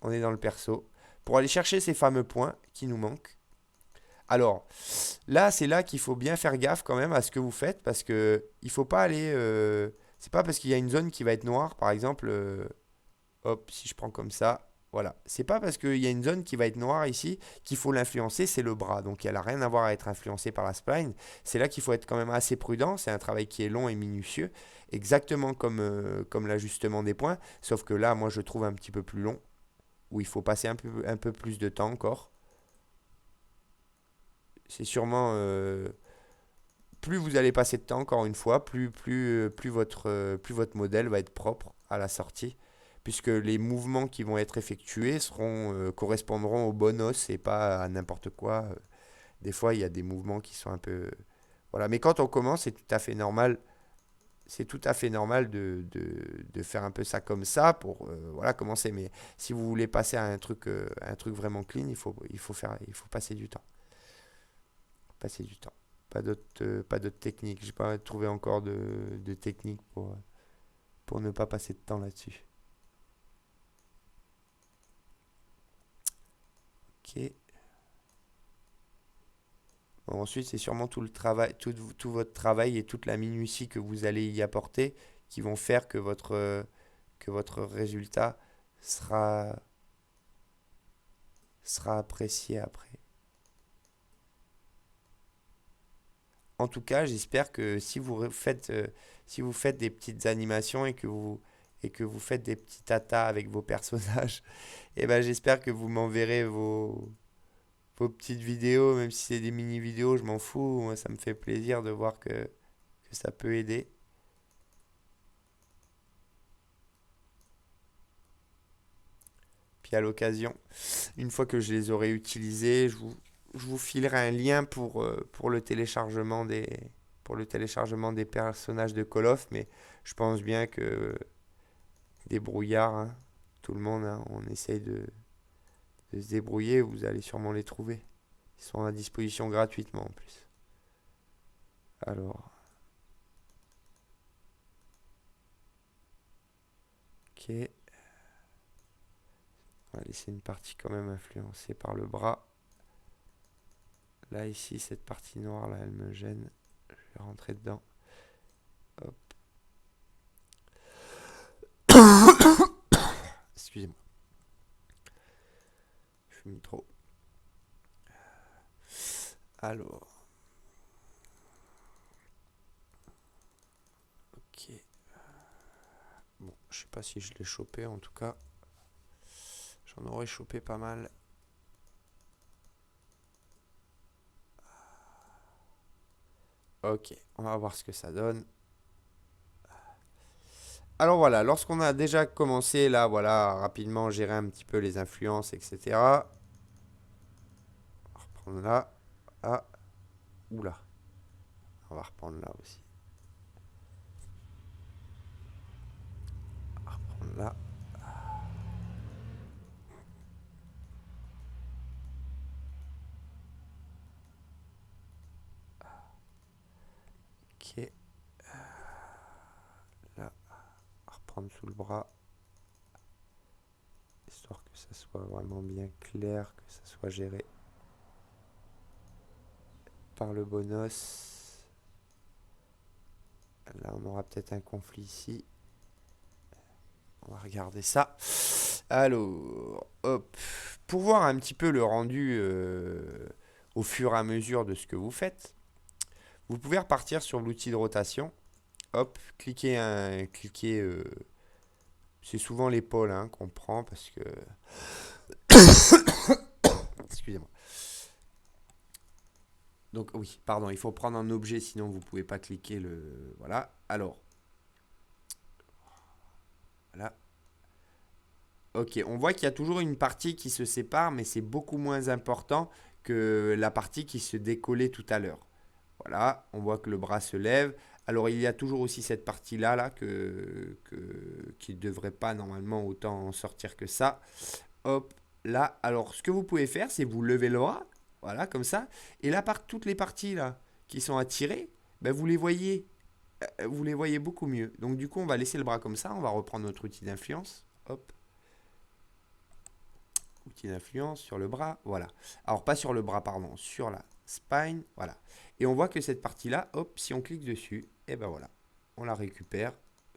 On est dans le perso. Pour aller chercher ces fameux points qui nous manquent. Alors, là, c'est là qu'il faut bien faire gaffe quand même à ce que vous faites. Parce que il faut pas aller... c'est pas parce qu'il y a une zone qui va être noire, par exemple... hop, si je prends comme ça, voilà. C'est pas parce qu'il y a une zone qui va être noire ici qu'il faut l'influencer, c'est le bras. Donc elle n'a rien à voir à être influencée par la spline. C'est là qu'il faut être quand même assez prudent. C'est un travail qui est long et minutieux, exactement comme l'ajustement des points. Sauf que là, moi, je trouve un petit peu plus long, où il faut passer un peu plus de temps encore. C'est sûrement... plus vous allez passer de temps, encore une fois, plus votre modèle va être propre à la sortie, puisque les mouvements qui vont être effectués correspondront au bon os et pas à n'importe quoi. Des fois, il y a des mouvements qui sont un peu... Voilà, mais quand on commence, c'est tout à fait normal. C'est tout à fait normal de faire un peu ça comme ça pour voilà, commencer. Mais si vous voulez passer à un truc vraiment clean, il faut passer du temps. Passer du temps. Pas d'autres techniques. J'ai pas trouvé encore de techniques pour ne pas passer de temps là-dessus. Ok. Bon, ensuite, c'est sûrement tout le travail, tout votre travail et toute la minutie que vous allez y apporter qui vont faire que votre résultat sera, sera apprécié après. En tout cas, j'espère que si vous faites des petites animations et que vous faites des petits tatas avec vos personnages, et ben j'espère que vous m'enverrez vos petites vidéos, même si c'est des mini-vidéos, je m'en fous. Moi, ça me fait plaisir de voir que ça peut aider. Puis à l'occasion, une fois que je les aurai utilisés, je vous filerai un lien pour le téléchargement des personnages de Call of, mais je pense bien que des brouillards, hein, tout le monde, hein, on essaye de se débrouiller, vous allez sûrement les trouver. Ils sont à disposition gratuitement en plus. Alors, ok. On va laisser une partie quand même influencée par le bras. Là, ici, cette partie noire, là, elle me gêne. Je vais rentrer dedans. Hop. Excusez-moi. Je fume trop. Alors. Ok. Bon, je sais pas si je l'ai chopé, en tout cas. J'en aurais chopé pas mal. Ok, on va voir ce que ça donne. Alors voilà, lorsqu'on a déjà commencé là, voilà, rapidement gérer un petit peu les influences, etc. On va reprendre là. Ah, oula. On va reprendre là aussi. On va reprendre là. Ok. Là, on va reprendre sous le bras. Histoire que ça soit vraiment bien clair, que ça soit géré par le bon os. Là, on aura peut-être un conflit ici. On va regarder ça. Alors, hop. Pour voir un petit peu le rendu au fur et à mesure de ce que vous faites, vous pouvez repartir sur l'outil de rotation. Hop, cliquez. C'est souvent l'épaule hein, qu'on prend parce que. Excusez-moi. Donc oui, pardon, il faut prendre un objet, sinon vous ne pouvez pas cliquer le. Voilà. Alors, voilà. Ok, on voit qu'il y a toujours une partie qui se sépare, mais c'est beaucoup moins important que la partie qui se décollait tout à l'heure. Voilà, on voit que le bras se lève. Alors il y a toujours aussi cette partie-là là, qui ne devrait pas normalement autant en sortir que ça. Hop, là. Alors ce que vous pouvez faire, c'est vous lever le bras, voilà, comme ça. Et là, toutes les parties là qui sont à tirer, ben, vous les voyez beaucoup mieux. Donc du coup, on va laisser le bras comme ça. On va reprendre notre outil d'influence. Hop, outil d'influence sur le bras, voilà. Alors pas sur le bras, pardon, sur la spine, voilà. Et on voit que cette partie-là, hop, si on clique dessus, et ben voilà, on la récupère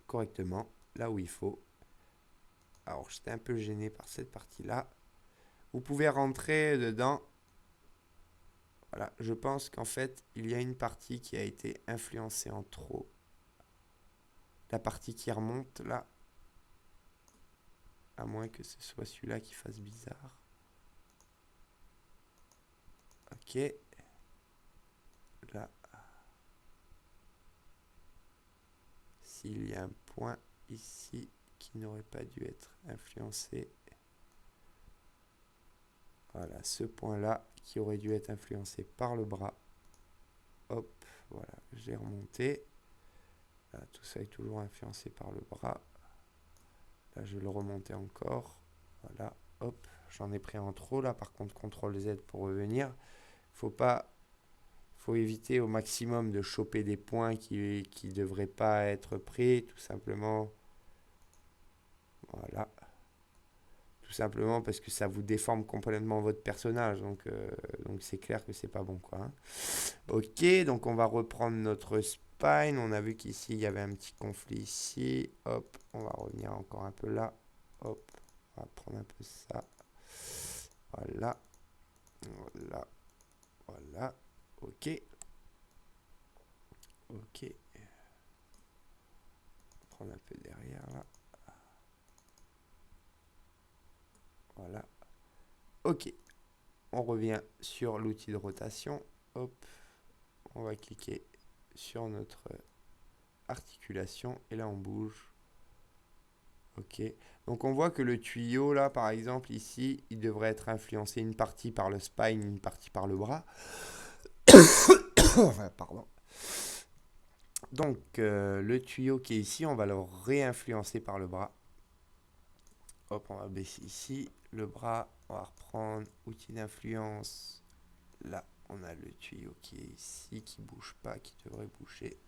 correctement là où il faut. Alors j'étais un peu gêné par cette partie-là. Vous pouvez rentrer dedans. Voilà, je pense qu'en fait, il y a une partie qui a été influencée en trop. La partie qui remonte là, à moins que ce soit celui-là qui fasse bizarre. Ok. Là, s'il y a un point ici qui n'aurait pas dû être influencé. Voilà, ce point-là qui aurait dû être influencé par le bras. Hop, voilà, j'ai remonté. Là, tout ça est toujours influencé par le bras. Là, je vais le remonter encore. Voilà, hop, j'en ai pris en trop là. Par contre, CTRL Z pour revenir. Faut éviter au maximum de choper des points qui ne devraient pas être pris, tout simplement. Voilà. Tout simplement parce que ça vous déforme complètement votre personnage. Donc c'est clair que c'est pas bon, quoi. Hein. Ok, donc on va reprendre notre spine. On a vu qu'ici, il y avait un petit conflit ici. Hop, on va revenir encore un peu là. Hop, on va prendre un peu ça. Voilà. Voilà. Voilà. Ok. Ok. Prendre un peu derrière là. Voilà. Ok. On revient sur l'outil de rotation. Hop. On va cliquer sur notre articulation et là on bouge. Ok. Donc on voit que le tuyau là, par exemple, ici, il devrait être influencé une partie par le spine, une partie par le bras. Enfin, pardon. Donc le tuyau qui est ici, on va le réinfluencer par le bras. Hop, on va baisser ici. Le bras, on va reprendre outil d'influence. Là, on a le tuyau qui est ici, qui bouge pas, qui devrait bouger.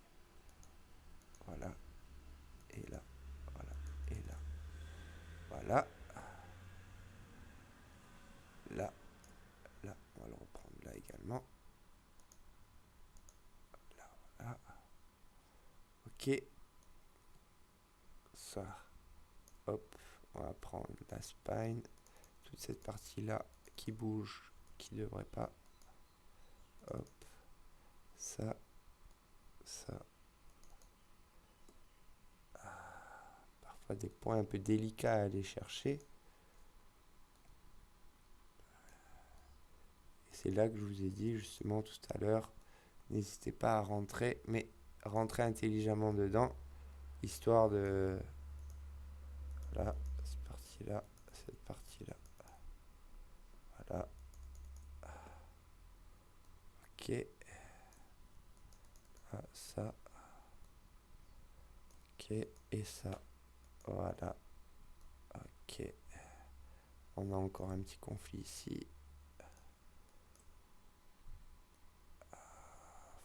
Voilà. Et là, voilà. Et là, voilà. Là, là, on va le reprendre là également. Là, voilà. Ok. Ça. Hop. On va prendre la spine. Toute cette partie-là qui bouge, qui devrait pas. Hop. Ça. Ça. Parfois des points un peu délicats à aller chercher. Et c'est là que je vous ai dit justement tout à l'heure, n'hésitez pas à rentrer, mais rentrer intelligemment dedans, histoire de... Voilà, cette partie-là, cette partie-là. Voilà, ok. Ah, ça, ok. Et ça, voilà, ok. On a encore un petit conflit ici.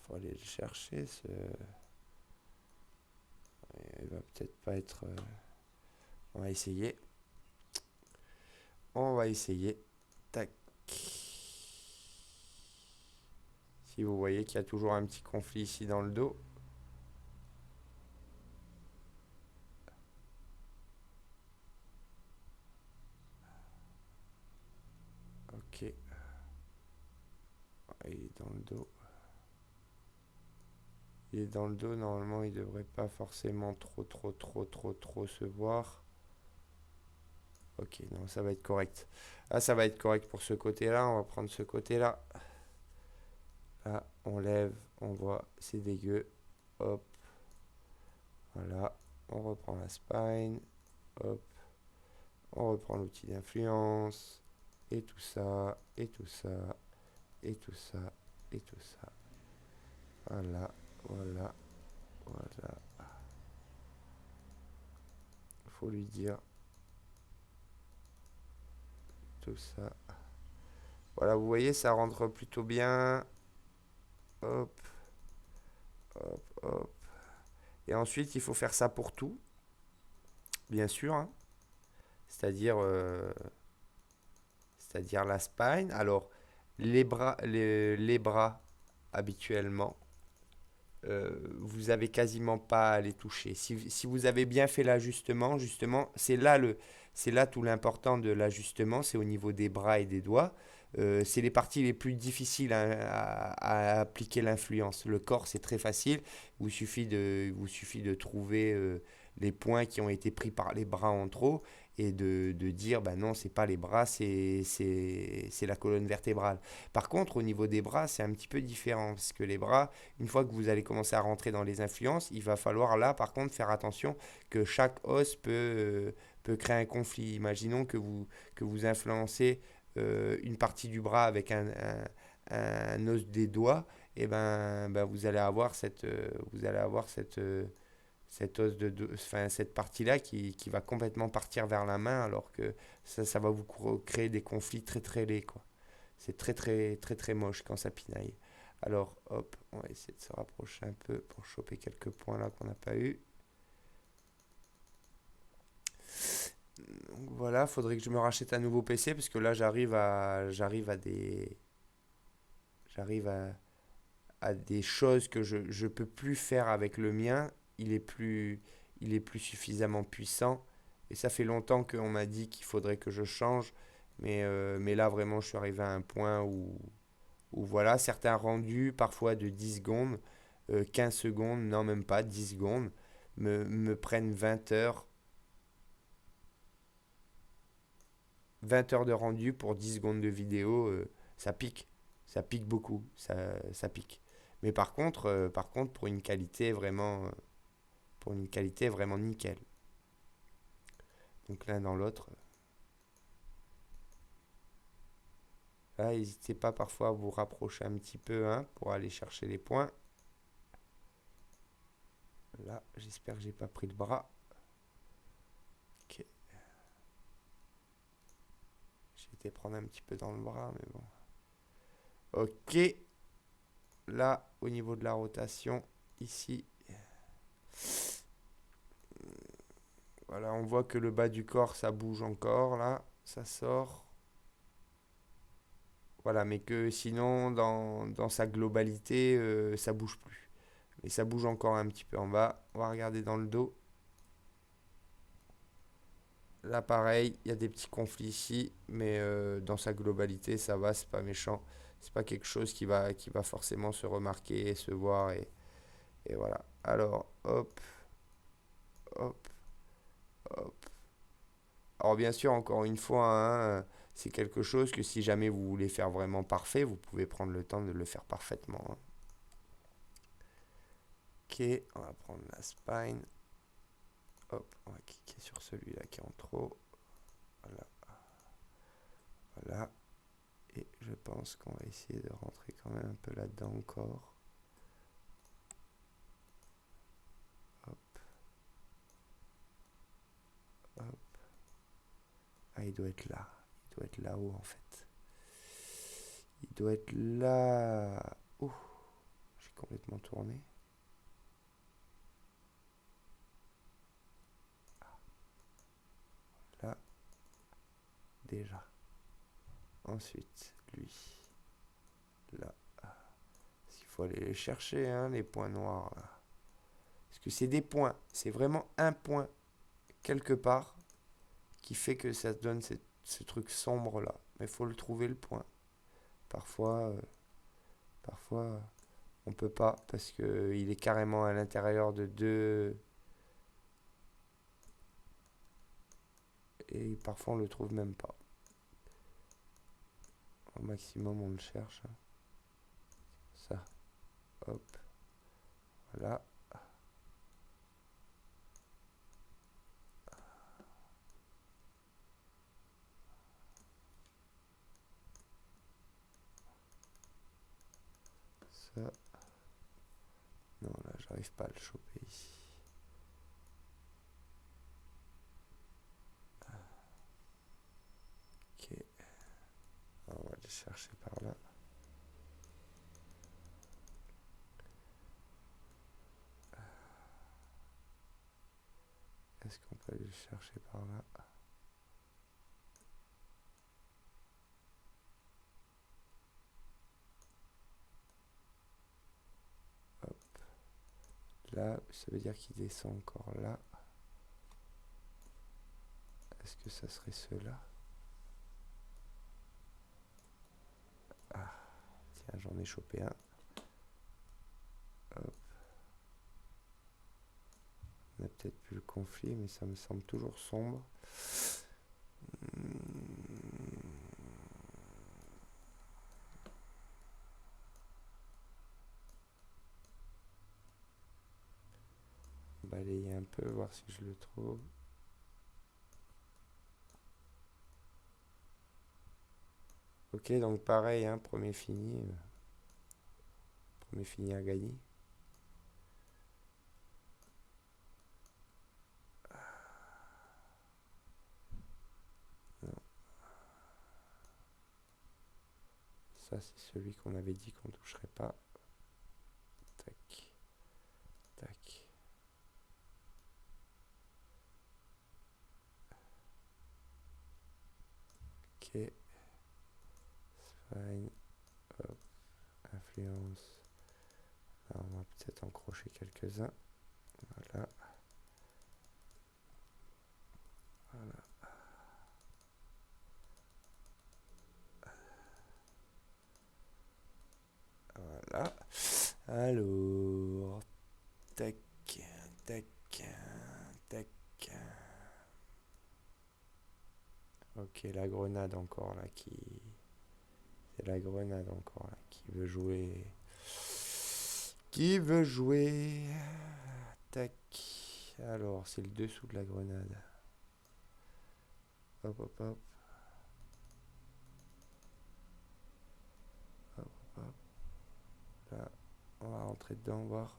Faut aller le chercher, ce... Il va peut-être pas être... On va essayer. On va essayer. Tac. Si vous voyez qu'il y a toujours un petit conflit ici dans le dos. Ok. Il est dans le dos. Il est dans le dos, normalement il devrait pas forcément trop se voir. Ok, non, ça va être correct. Ah, ça va être correct pour ce côté-là. On va prendre ce côté-là. Là, on lève, on voit, c'est dégueu. Hop, voilà. On reprend la spine. Hop, on reprend l'outil d'influence. Et tout ça, et tout ça, et tout ça, et tout ça. Voilà, voilà, voilà. Faut lui dire tout ça. Voilà, vous voyez, ça rentre plutôt bien. Hop, hop, hop. Et ensuite, il faut faire ça pour tout, bien sûr, hein. C'est-à-dire c'est-à-dire la spine. Alors, les bras habituellement, vous avez quasiment pas à les toucher. Si vous avez bien fait l'ajustement, justement, c'est là tout l'important de l'ajustement, c'est au niveau des bras et des doigts. C'est les parties les plus difficiles à appliquer l'influence. Le corps, c'est très facile. Il vous suffit de trouver les points qui ont été pris par les bras en trop et de dire, bah non, c'est pas les bras, c'est la colonne vertébrale. Par contre, au niveau des bras, c'est un petit peu différent parce que les bras, une fois que vous allez commencer à rentrer dans les influences, il va falloir là, par contre, faire attention que chaque os peut créer un conflit. Imaginons que vous influencez une partie du bras avec un os des doigts, et ben vous allez avoir cette os enfin, cette partie-là qui va complètement partir vers la main, alors que ça va vous créer des conflits très laids, quoi. C'est très moche quand ça pinaille. Alors, hop, on va essayer de se rapprocher un peu pour choper quelques points là qu'on n'a pas eu. Donc voilà, faudrait que je me rachète un nouveau PC parce que là j'arrive à des choses que je peux plus faire avec le mien. Il est plus suffisamment puissant. Et ça fait longtemps qu'on m'a dit qu'il faudrait que je change. Mais là, vraiment, je suis arrivé à un point où voilà, certains rendus, parfois de 10 secondes, 15 secondes, non, même pas, 10 secondes, me prennent 20 heures de rendu pour 10 secondes de vidéo. Ça pique. Ça pique beaucoup. Ça pique. Mais par contre, pour une qualité vraiment nickel. Donc l'un dans l'autre. Là, n'hésitez pas parfois à vous rapprocher un petit peu hein, pour aller chercher les points. Là, j'espère que j'ai pas pris le bras. Ok. J'ai été prendre un petit peu dans le bras, mais bon. Ok. Là, au niveau de la rotation, ici. Voilà, on voit que le bas du corps, ça bouge encore, là. Ça sort. Voilà, mais que sinon, dans sa globalité, ça bouge plus. Mais ça bouge encore un petit peu en bas. On va regarder dans le dos. Là, pareil, il y a des petits conflits ici, mais dans sa globalité, ça va, c'est pas méchant. C'est pas quelque chose qui va forcément se remarquer, se voir, et voilà. Alors, hop, hop, hop. Alors, bien sûr, encore une fois, hein, c'est quelque chose que si jamais vous voulez faire vraiment parfait, vous pouvez prendre le temps de le faire parfaitement, hein. Ok, on va prendre la spine. Hop, on va cliquer sur celui-là qui est en trop. Voilà, voilà. Et je pense qu'on va essayer de rentrer quand même un peu là-dedans encore. Hop, hop. Ah, il doit être là. Il doit être là-haut en fait. Il doit être là. Ouh, j'ai complètement tourné. Là, déjà. Ensuite, lui. Là. Parce qu'il faut aller les chercher, hein, les points noirs. Là. Parce que c'est des points. C'est vraiment un point quelque part qui fait que ça donne ce truc sombre là. Mais il faut le trouver le point. Parfois, parfois on peut pas parce que il est carrément à l'intérieur de deux. Et parfois on le trouve même pas. Au maximum on le cherche, hein. Ça, hop, voilà. Ça, non là j'arrive pas à le choper ici. Ok, alors, on va le chercher par là. Est-ce qu'on peut aller le chercher par là? Hop. Là, ça veut dire qu'il descend encore là. Est-ce que ça serait ceux-là? Ah, tiens, j'en ai chopé un. Hop. On a peut-être plus le conflit, mais ça me semble toujours sombre. Balayer un peu, voir si je le trouve. Ok, donc pareil, hein, premier fini. Premier fini à gagner. Non. Ça, c'est celui qu'on avait dit qu'on toucherait pas. Tac. Tac. Ok. Spine. Hop. Influence. Là, on va peut-être en crocher quelques-uns. Voilà. Voilà. Voilà. Alors. Tac. Tac. Tac. Ok, la grenade encore là qui. C'est la grenade encore là qui veut jouer. Qui veut jouer? Tac. Alors, c'est le dessous de la grenade. Hop, hop, hop. Hop, hop. Là, on va rentrer dedans, voir.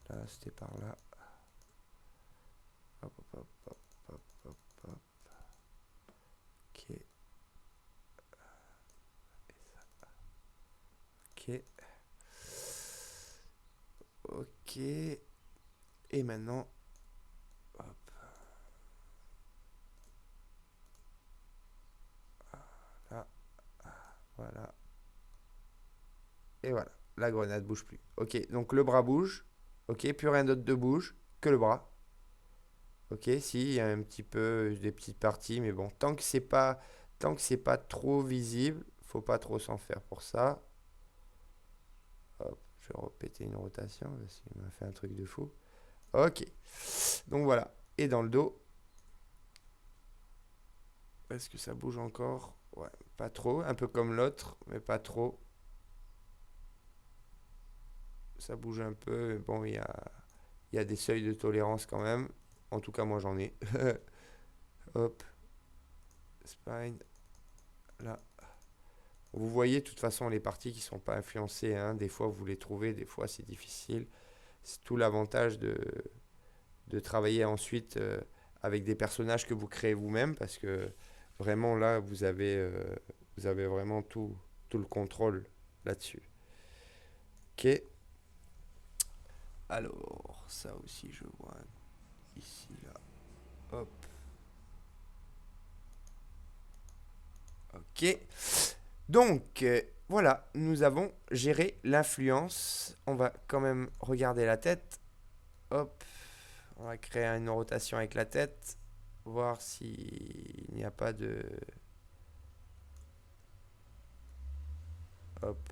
Là, c'était par là. Hop, hop, hop, hop, hop, hop, hop. Ok. Ok. Ok. Et maintenant, hop. Là, voilà. Et voilà. La grenade bouge plus. Ok, donc le bras bouge. Ok, plus rien d'autre de bouge que le bras. Ok, si, il y a un petit peu des petites parties, mais bon, tant que c'est pas trop visible, faut pas trop s'en faire pour ça. Hop, je vais répéter une rotation parce qu'il m'a fait un truc de fou. Ok, donc voilà. Et dans le dos, est-ce que ça bouge encore? Ouais, pas trop, un peu comme l'autre, mais pas trop. Ça bouge un peu, mais bon, il y a des seuils de tolérance quand même. En tout cas, moi j'en ai. Hop, spine, là. Vous voyez, de toute façon, les parties qui ne sont pas influencées, hein, des fois vous les trouvez, des fois c'est difficile. C'est tout l'avantage de travailler ensuite avec des personnages que vous créez vous-même, parce que vraiment là, vous avez vraiment tout le contrôle là-dessus. Ok. Alors, ça aussi, je vois ici, là. Hop. Ok. Donc, voilà, nous avons géré l'influence. On va quand même regarder la tête. Hop. On va créer une rotation avec la tête. Voir s'il n'y a pas de... Hop.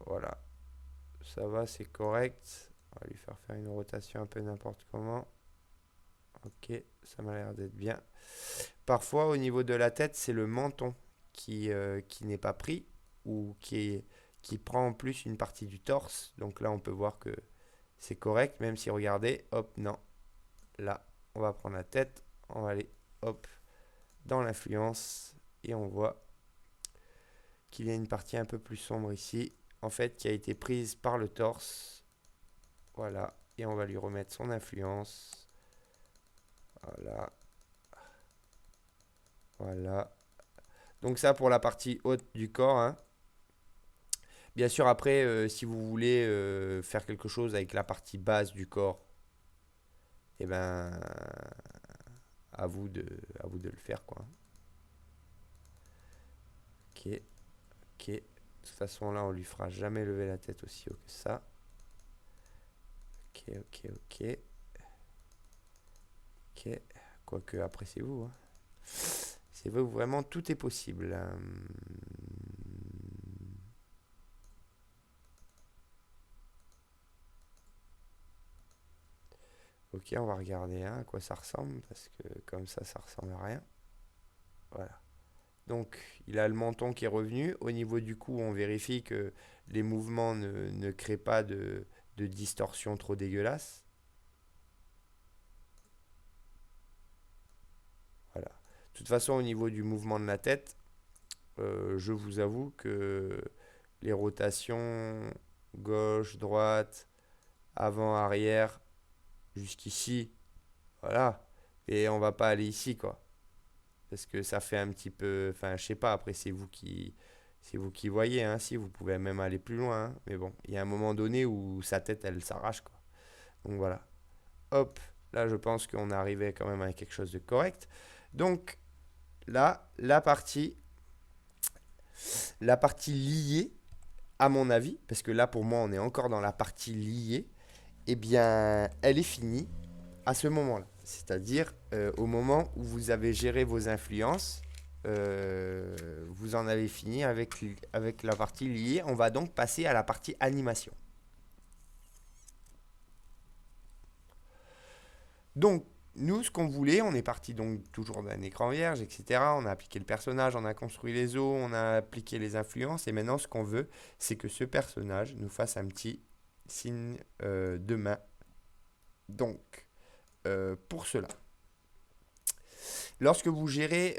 Voilà. Ça va, c'est correct. On va lui faire une rotation un peu n'importe comment. Ok, ça m'a l'air d'être bien. Parfois, au niveau de la tête, c'est le menton qui n'est pas pris ou qui prend en plus une partie du torse. Donc là, on peut voir que c'est correct, même si regardez, hop, non. Là, on va prendre la tête, on va aller, hop, dans l'influence et on voit qu'il y a une partie un peu plus sombre ici, en fait, qui a été prise par le torse. Voilà, et on va lui remettre son influence. Voilà, voilà. Donc ça pour la partie haute du corps, hein. Bien sûr, après, si vous voulez faire quelque chose avec la partie basse du corps, eh ben, à vous à vous de le faire, quoi. Ok, ok. De toute façon, là, on lui fera jamais lever la tête aussi haut que ça. Ok, ok, ok. Ok. Quoique, après, c'est vous, hein. C'est vous, vraiment, tout est possible. Ok, on va regarder à quoi ça ressemble, parce que comme ça ressemble à rien. Voilà. Donc, il a le menton qui est revenu. Au niveau du cou, on vérifie que les mouvements ne créent pas de distorsion trop dégueulasse. Voilà. De toute façon, au niveau du mouvement de la tête, je vous avoue que les rotations gauche, droite, avant, arrière, jusqu'ici, voilà. Et on va pas aller ici, quoi. Parce que ça fait un petit peu... Enfin, je sais pas, après, c'est vous qui voyez, hein. Si, vous pouvez même aller plus loin, hein. Mais bon, il y a un moment donné où sa tête, elle s'arrache, quoi. Donc voilà. Hop, là, je pense qu'on est arrivé quand même à quelque chose de correct. Donc, là, la partie liée, à mon avis, parce que là, pour moi, on est encore dans la partie liée, eh bien, elle est finie à ce moment-là. C'est-à-dire au moment où vous avez géré vos influences, vous en avez fini avec la partie liée. On va donc passer à la partie animation. Donc, nous, ce qu'on voulait, on est parti donc toujours d'un écran vierge, etc. On a appliqué le personnage, on a construit les os, on a appliqué les influences. Et maintenant, ce qu'on veut, c'est que ce personnage nous fasse un petit signe de main. Donc, pour cela, Lorsque vous gérez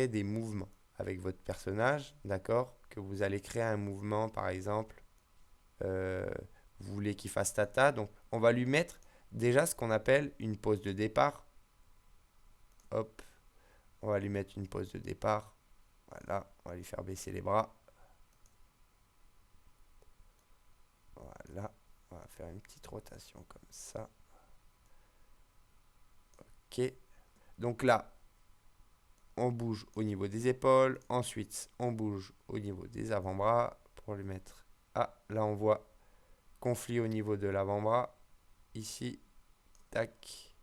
des mouvements avec votre personnage, d'accord, que vous allez créer un mouvement, par exemple, euh, vous voulez qu'il fasse tata, donc on va lui mettre déjà ce qu'on appelle une pose de départ. Hop, on va lui mettre une pose de départ. Voilà, on va lui faire baisser les bras. Voilà, on va faire une petite rotation comme ça. Ok, donc là, on bouge au niveau des épaules. Ensuite, on bouge au niveau des avant-bras pour lui mettre. Ah, là, on voit conflit au niveau de l'avant-bras. Ici, tac.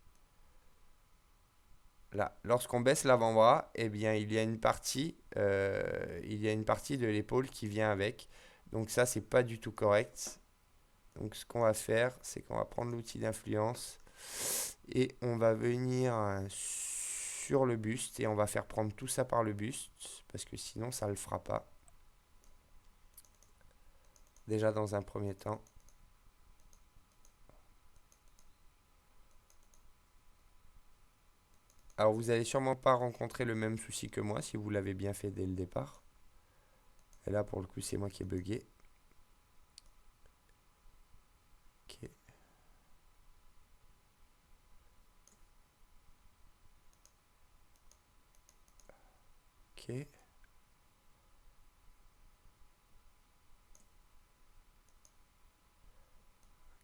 Là, lorsqu'on baisse l'avant-bras, eh bien, il y a une partie de l'épaule qui vient avec. Donc ça, c'est pas du tout correct. Donc ce qu'on va faire, c'est qu'on va prendre l'outil d'influence et on va venir sur le buste et on va faire prendre tout ça par le buste parce que sinon ça ne le fera pas. Déjà dans un premier temps. Alors vous n'allez sûrement pas rencontrer le même souci que moi si vous l'avez bien fait dès le départ. Et là pour le coup c'est moi qui ai bugué. Ok. Ok.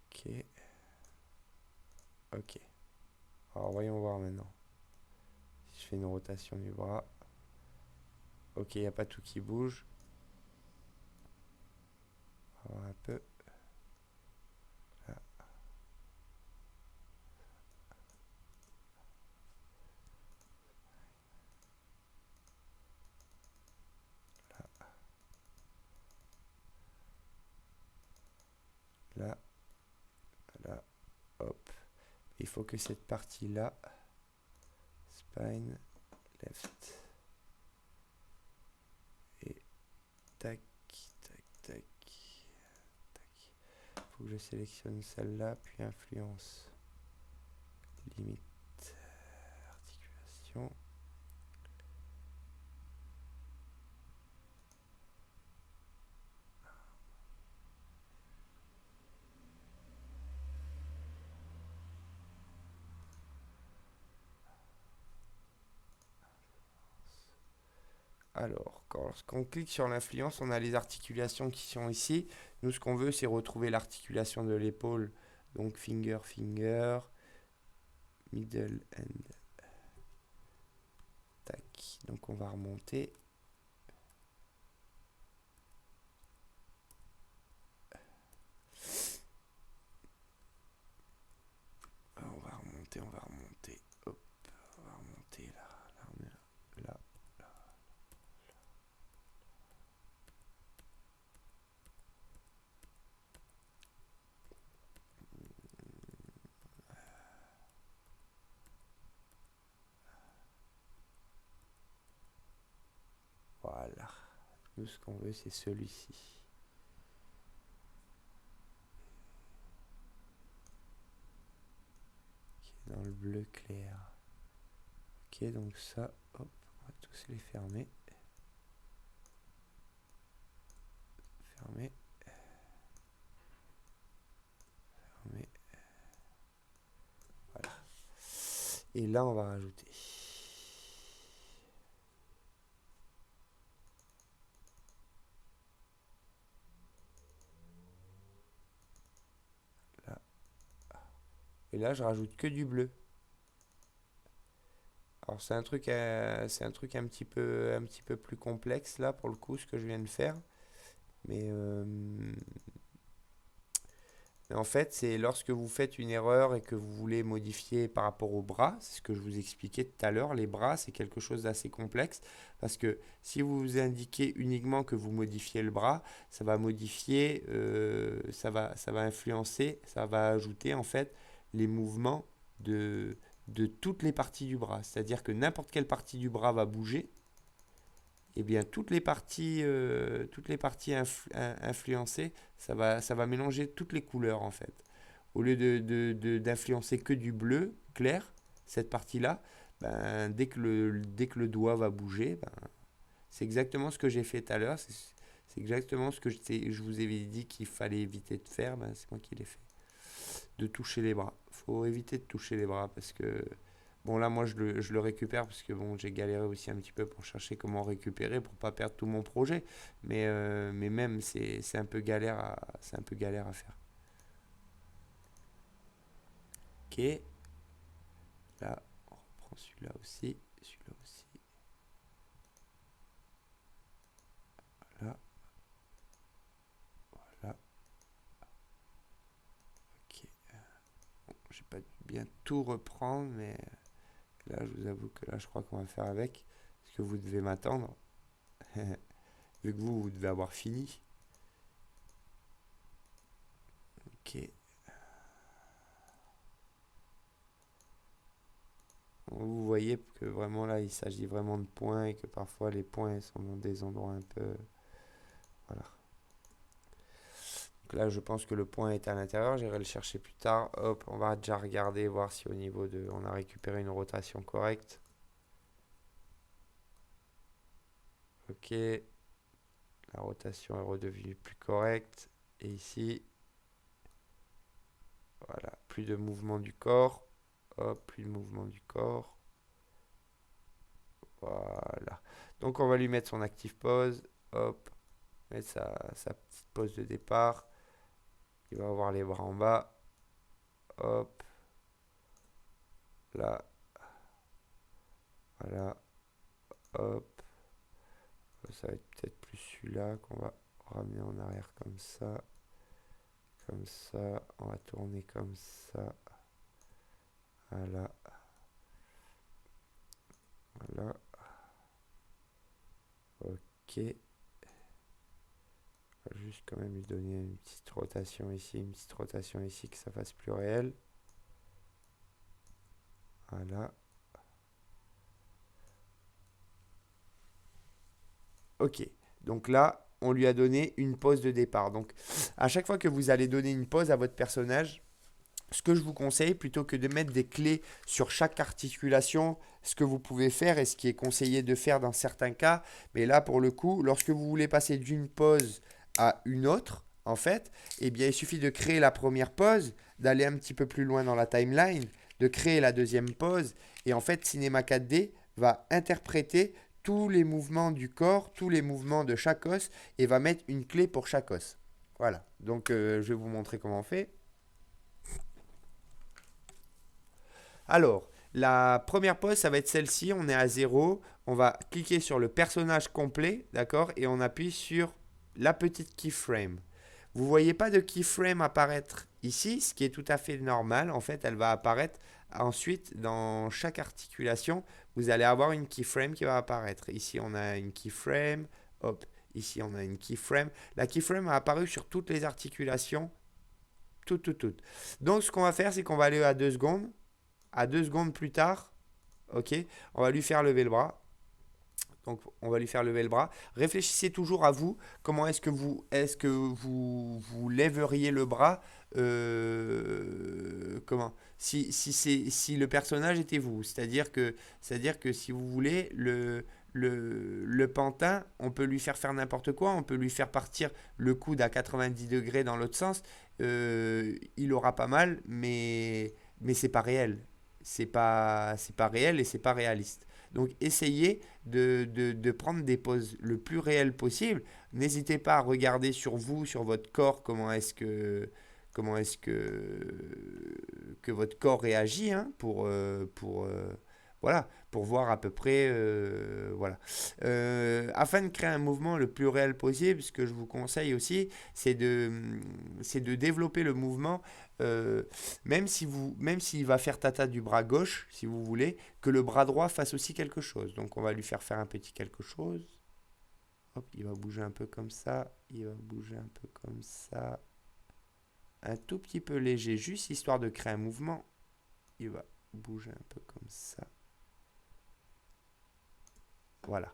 Ok. Ok. Alors voyons voir maintenant. Si je fais une rotation du bras. Ok, il n'y a pas tout qui bouge. On va voir un peu. Là, là, là, hop. Il faut que cette partie-là, spine, left, et tac, tac, tac, tac. Il faut que je sélectionne celle-là, puis influence, limite, articulation. Alors, lorsqu'on clique sur l'influence, on a les articulations qui sont ici. Nous, ce qu'on veut, c'est retrouver l'articulation de l'épaule. Donc, finger, finger, middle and tac. Donc, on va remonter. On va remonter, on va remonter. Hop, on va remonter là, là, là, là. Voilà. Nous, ce qu'on veut, c'est celui-ci. Qui est dans le bleu clair. Ok, donc ça, hop, on va tous les fermer. Fermer. Fermer. Voilà. Et là, on va rajouter. Là. Et là, je rajoute que du bleu. Alors c'est un truc un petit peu plus complexe là pour le coup ce que je viens de faire. Mais en fait c'est lorsque vous faites une erreur et que vous voulez modifier par rapport au bras, c'est ce que je vous expliquais tout à l'heure, les bras c'est quelque chose d'assez complexe parce que si vous indiquez uniquement que vous modifiez le bras, ça va modifier, ça va influencer, ça va ajouter en fait les mouvements de toutes les parties du bras. C'est-à-dire que n'importe quelle partie du bras va bouger, et bien toutes les parties influencées, ça va mélanger toutes les couleurs en fait. Au lieu d'influencer que du bleu clair, cette partie-là, ben, dès que le doigt va bouger, ben, c'est exactement ce que j'ai fait tout à l'heure. C'est exactement ce que je vous avais dit qu'il fallait éviter de faire. Ben, c'est moi qui l'ai fait. De toucher les bras. Faut éviter de toucher les bras parce que bon là moi je le récupère parce que bon j'ai galéré aussi un petit peu pour chercher comment récupérer pour pas perdre tout mon projet. Mais même c'est un peu galère c'est un peu galère à faire. Ok. Là on reprend celui-là aussi. Celui-là aussi. Voilà. Voilà. Ok. Bon, j'ai pas dû bien tout reprendre mais là je vous avoue que là je crois qu'on va faire avec. Parce que vous devez m'attendre. Vu que vous devez avoir fini. Ok. Vous voyez que vraiment là, il s'agit vraiment de points et que parfois les points sont dans des endroits un peu... Voilà. Donc là, je pense que le point est à l'intérieur. J'irai le chercher plus tard. Hop, on va déjà regarder, voir si au niveau de... On a récupéré une rotation correcte. Ok. La rotation est redevenue plus correcte. Et ici, voilà, plus de mouvement du corps. Hop, plus de mouvement du corps. Voilà. Donc on va lui mettre son active pose. Hop, mettre sa petite pose de départ. Il va avoir les bras en bas. Hop. Là. Voilà. Hop. Ça va être peut-être plus celui-là qu'on va ramener en arrière comme ça. Comme ça. On va tourner comme ça. Voilà. Voilà. Ok. On va juste quand même lui donner une petite rotation ici, une petite rotation ici, que ça fasse plus réel. Voilà. Ok. Donc là, on lui a donné une pause de départ. Donc, à chaque fois que vous allez donner une pause à votre personnage, ce que je vous conseille, plutôt que de mettre des clés sur chaque articulation, ce que vous pouvez faire et ce qui est conseillé de faire dans certains cas, mais là, pour le coup, lorsque vous voulez passer d'une pause à une autre, en fait, eh bien, il suffit de créer la première pause, d'aller un petit peu plus loin dans la timeline, de créer la deuxième pause, et en fait, Cinema 4D va interpréter tous les mouvements du corps, tous les mouvements de chaque os, et va mettre une clé pour chaque os. Voilà, donc je vais vous montrer comment on fait. Alors, la première pause, ça va être celle-ci. On est à 0. On va cliquer sur le personnage complet, d'accord? Et on appuie sur la petite keyframe. Vous ne voyez pas de keyframe apparaître ici, ce qui est tout à fait normal. En fait, elle va apparaître ensuite dans chaque articulation. Vous allez avoir une keyframe qui va apparaître. Ici, on a une keyframe. Hop, ici, on a une keyframe. La keyframe a apparu sur toutes les articulations. Toutes. Donc, ce qu'on va faire, c'est qu'on va aller à 2 secondes. À 2 secondes plus tard, ok, on va lui faire lever le bras. Donc, on va lui faire lever le bras. Réfléchissez toujours à vous. Comment est-ce que vous lèveriez le bras comment si le personnage était vous. C'est-à-dire que si vous voulez, le pantin, on peut lui faire n'importe quoi. On peut lui faire partir le coude à 90 degrés dans l'autre sens. Il aura pas mal, mais c'est pas réel. C'est pas réel et c'est pas réaliste. Donc essayez de prendre des pauses le plus réelles possible. N'hésitez pas à regarder sur vous, sur votre corps, comment est-ce que votre corps réagit hein, voilà, pour voir à peu près. Voilà. Afin de créer un mouvement le plus réel possible, ce que je vous conseille aussi, c'est de développer le mouvement euh, même s'il va faire tata du bras gauche, si vous voulez, que le bras droit fasse aussi quelque chose. Donc on va lui faire un petit quelque chose. Hop, il va bouger un peu comme ça. Il va bouger un peu comme ça. Un tout petit peu léger, juste histoire de créer un mouvement. Il va bouger un peu comme ça. Voilà.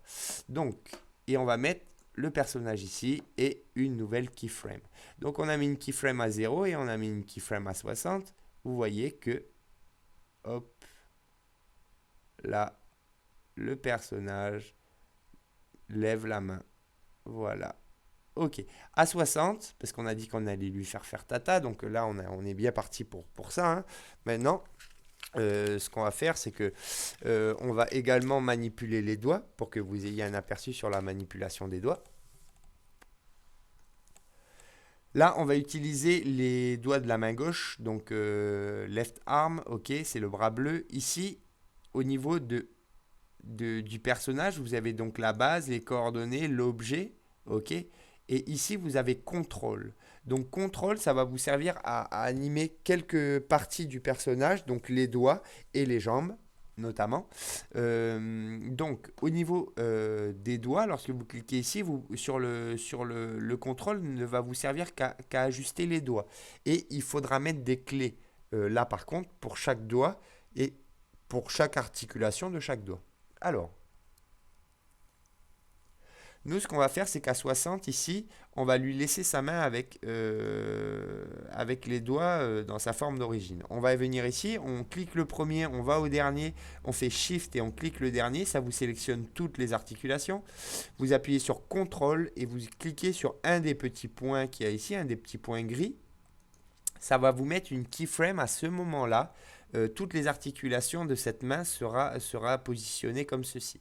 Donc, et on va mettre le personnage ici et une nouvelle keyframe. Donc on a mis une keyframe à 0 et on a mis une keyframe à 60. Vous voyez que, hop, là, le personnage lève la main. Voilà. Ok. À 60, parce qu'on a dit qu'on allait lui faire tata, donc là, on est bien parti pour ça, hein. Maintenant, ce qu'on va faire, c'est que on va également manipuler les doigts pour que vous ayez un aperçu sur la manipulation des doigts. Là, on va utiliser les doigts de la main gauche, donc left arm, ok, c'est le bras bleu. Ici, au niveau du personnage, vous avez donc la base, les coordonnées, l'objet, ok. Et ici, vous avez contrôle. Donc contrôle, ça va vous servir à animer quelques parties du personnage, donc les doigts et les jambes notamment. Donc au niveau des doigts, lorsque vous cliquez ici, le contrôle ne va vous servir qu'à ajuster les doigts. Et il faudra mettre des clés là par contre pour chaque doigt et pour chaque articulation de chaque doigt. Alors, nous, ce qu'on va faire, c'est qu'à 60, ici, on va lui laisser sa main avec les doigts dans sa forme d'origine. On va venir ici, on clique le premier, on va au dernier, on fait Shift et on clique le dernier. Ça vous sélectionne toutes les articulations. Vous appuyez sur CTRL et vous cliquez sur un des petits points qu'il y a ici, un des petits points gris. Ça va vous mettre une keyframe à ce moment-là. Toutes les articulations de cette main sera positionnées comme ceci.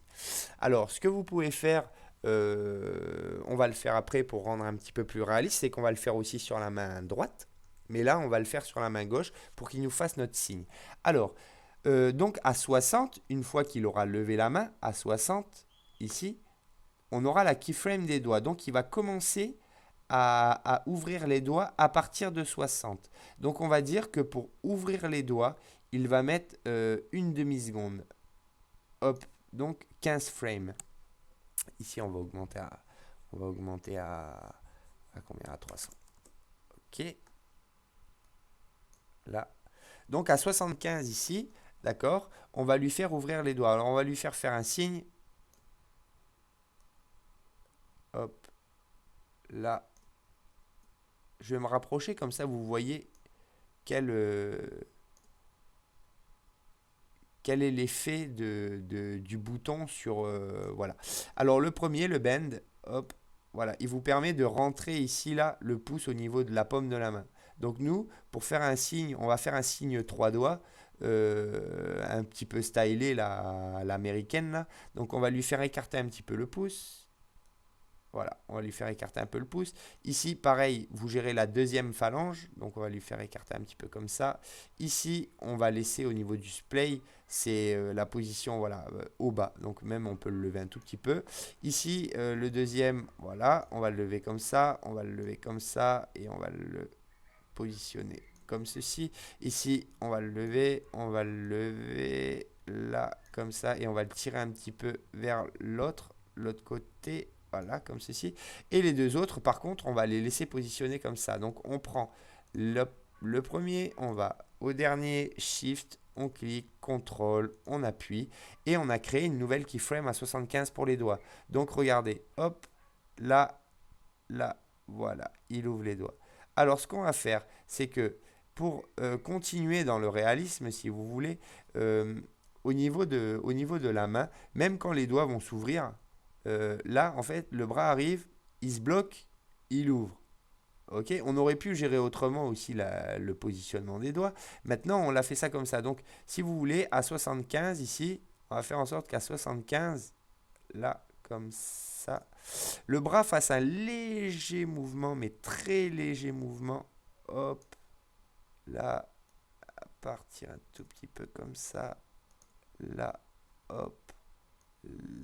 Alors, ce que vous pouvez faire, on va le faire après pour rendre un petit peu plus réaliste, c'est qu'on va le faire aussi sur la main droite. Mais là, on va le faire sur la main gauche pour qu'il nous fasse notre signe. Alors, donc à 60, une fois qu'il aura levé la main, à 60, ici, on aura la keyframe des doigts. Donc, il va commencer à ouvrir les doigts à partir de 60. Donc, on va dire que pour ouvrir les doigts, il va mettre une demi-seconde. Hop, donc 15 frames. Ici, on va augmenter à combien? À 300. Ok. Là. Donc, à 75 ici, d'accord, on va lui faire ouvrir les doigts. Alors, on va lui faire un signe. Hop. Là. Je vais me rapprocher, comme ça, vous voyez quel est l'effet du bouton sur... voilà. Alors le premier, le bend, hop, voilà, il vous permet de rentrer ici, là, le pouce au niveau de la paume de la main. Donc nous, pour faire un signe, on va faire un signe trois doigts, un petit peu stylé, l'américaine, là. Donc on va lui faire écarter un petit peu le pouce. Voilà, on va lui faire écarter un peu le pouce. Ici, pareil, vous gérez la deuxième phalange. Donc, on va lui faire écarter un petit peu comme ça. Ici, on va laisser au niveau du splay, c'est la position voilà, au bas. Donc, même, on peut le lever un tout petit peu. Ici, le deuxième, voilà, on va le lever comme ça. On va le lever comme ça. Et on va le positionner comme ceci. Ici, on va le lever là, comme ça. Et on va le tirer un petit peu vers l'autre côté. Voilà, comme ceci. Et les deux autres, par contre, on va les laisser positionner comme ça. Donc, on prend le premier, on va au dernier, Shift, on clique, CTRL, on appuie. Et on a créé une nouvelle keyframe à 75 pour les doigts. Donc, regardez, hop, là, là, voilà, il ouvre les doigts. Alors, ce qu'on va faire, c'est que pour continuer dans le réalisme, si vous voulez, au niveau de la main, même quand les doigts vont s'ouvrir, là, en fait, le bras arrive, il se bloque, il ouvre. Ok, on aurait pu gérer autrement aussi le positionnement des doigts. Maintenant, on l'a fait ça comme ça. Donc, si vous voulez, à 75 ici, on va faire en sorte qu'à 75, là, comme ça, le bras fasse un léger mouvement, mais très léger mouvement. Hop, là, à partir un tout petit peu comme ça. Là, hop,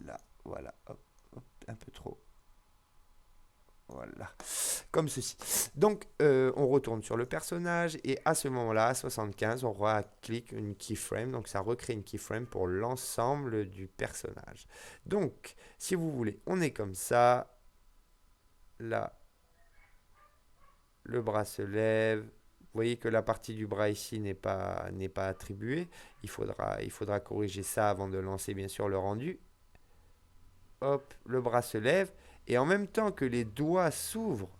là, voilà, hop, hop, un peu trop. Voilà, comme ceci. Donc, on retourne sur le personnage et à ce moment-là, à 75, on clique une keyframe. Donc, ça recrée une keyframe pour l'ensemble du personnage. Donc, si vous voulez, on est comme ça. Là, le bras se lève. Vous voyez que la partie du bras ici n'est pas attribuée. Il faudra corriger ça avant de lancer, bien sûr, le rendu. Hop, le bras se lève. Et en même temps que les doigts s'ouvrent,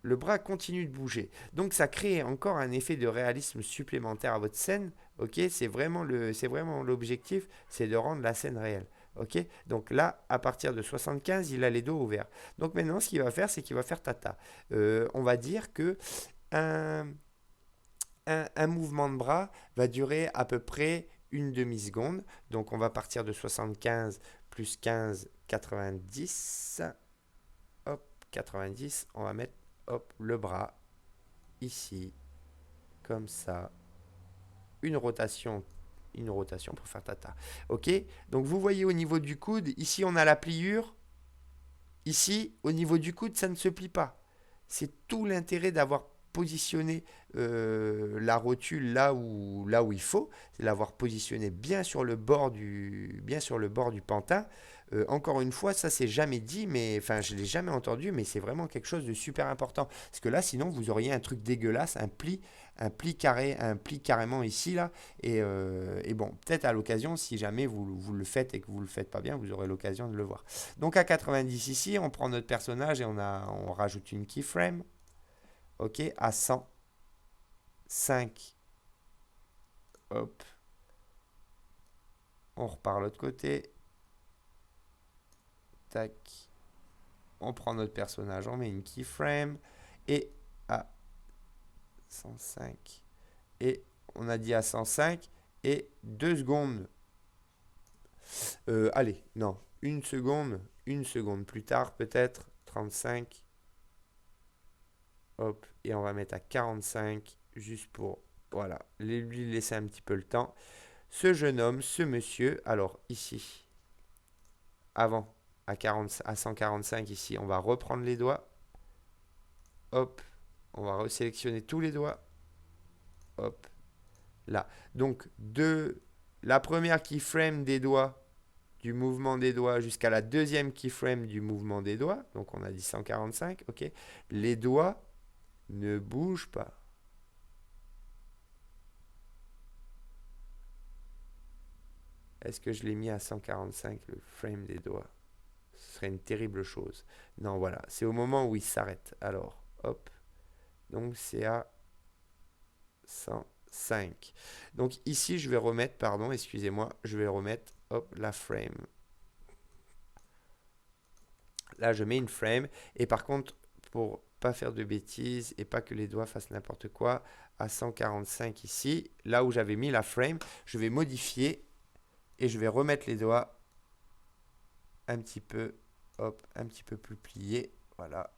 le bras continue de bouger. Donc ça crée encore un effet de réalisme supplémentaire à votre scène. Ok, c'est vraiment l'objectif, c'est de rendre la scène réelle. Ok, donc là, à partir de 75, il a les dos ouverts. Donc maintenant, ce qu'il va faire, c'est qu'il va faire tata. On va dire que un, un mouvement de bras va durer à peu près une demi-seconde. Donc on va partir de 75 plus 15, 90. Hop, 90. On va mettre hop, le bras ici, comme ça. Une rotation pour faire tata. Ok, donc vous voyez au niveau du coude, ici on a la pliure. Ici, au niveau du coude, ça ne se plie pas. C'est tout l'intérêt d'avoir positionné la rotule là où il faut, c'est l'avoir positionné bien sur le bord du pantin. Encore une fois, ça c'est jamais dit, mais enfin je l'ai jamais entendu, mais c'est vraiment quelque chose de super important. Parce que là, sinon vous auriez un truc dégueulasse, un pli carré, un pli carrément ici là. Et bon, peut-être à l'occasion, si jamais vous le faites et que vous le faites pas bien, vous aurez l'occasion de le voir. Donc à 90 ici, on prend notre personnage et on rajoute une keyframe. Ok, à 105. Hop, on repart l'autre côté. Tac, on prend notre personnage, on met une keyframe. Et à 105. Et on a dit à 105 et 2 secondes. Allez, non, une seconde plus tard peut-être, 35. Hop, et on va mettre à 45 juste pour, voilà, lui laisser un petit peu le temps. Ce jeune homme, ce monsieur, alors ici, avant, à 145 ici, on va reprendre les doigts. Hop, on va resélectionner tous les doigts. Hop, là. Donc, de la première keyframe des doigts, du mouvement des doigts, jusqu'à la deuxième keyframe du mouvement des doigts, donc on a dit 145, ok. Les doigts ne bougent pas. Est-ce que je l'ai mis à 145, le frame des doigts? Ce serait une terrible chose. Non, voilà, c'est au moment où il s'arrête. Alors, hop. Donc, c'est à 105. Donc, ici, je vais remettre, pardon, excusez-moi, je vais remettre, hop, la frame. Là, je mets une frame. Et par contre, pour pas faire de bêtises et pas que les doigts fassent n'importe quoi, à 145 ici, là où j'avais mis la frame, je vais modifier et je vais remettre les doigts un petit peu, hop, un petit peu plus pliés. Voilà,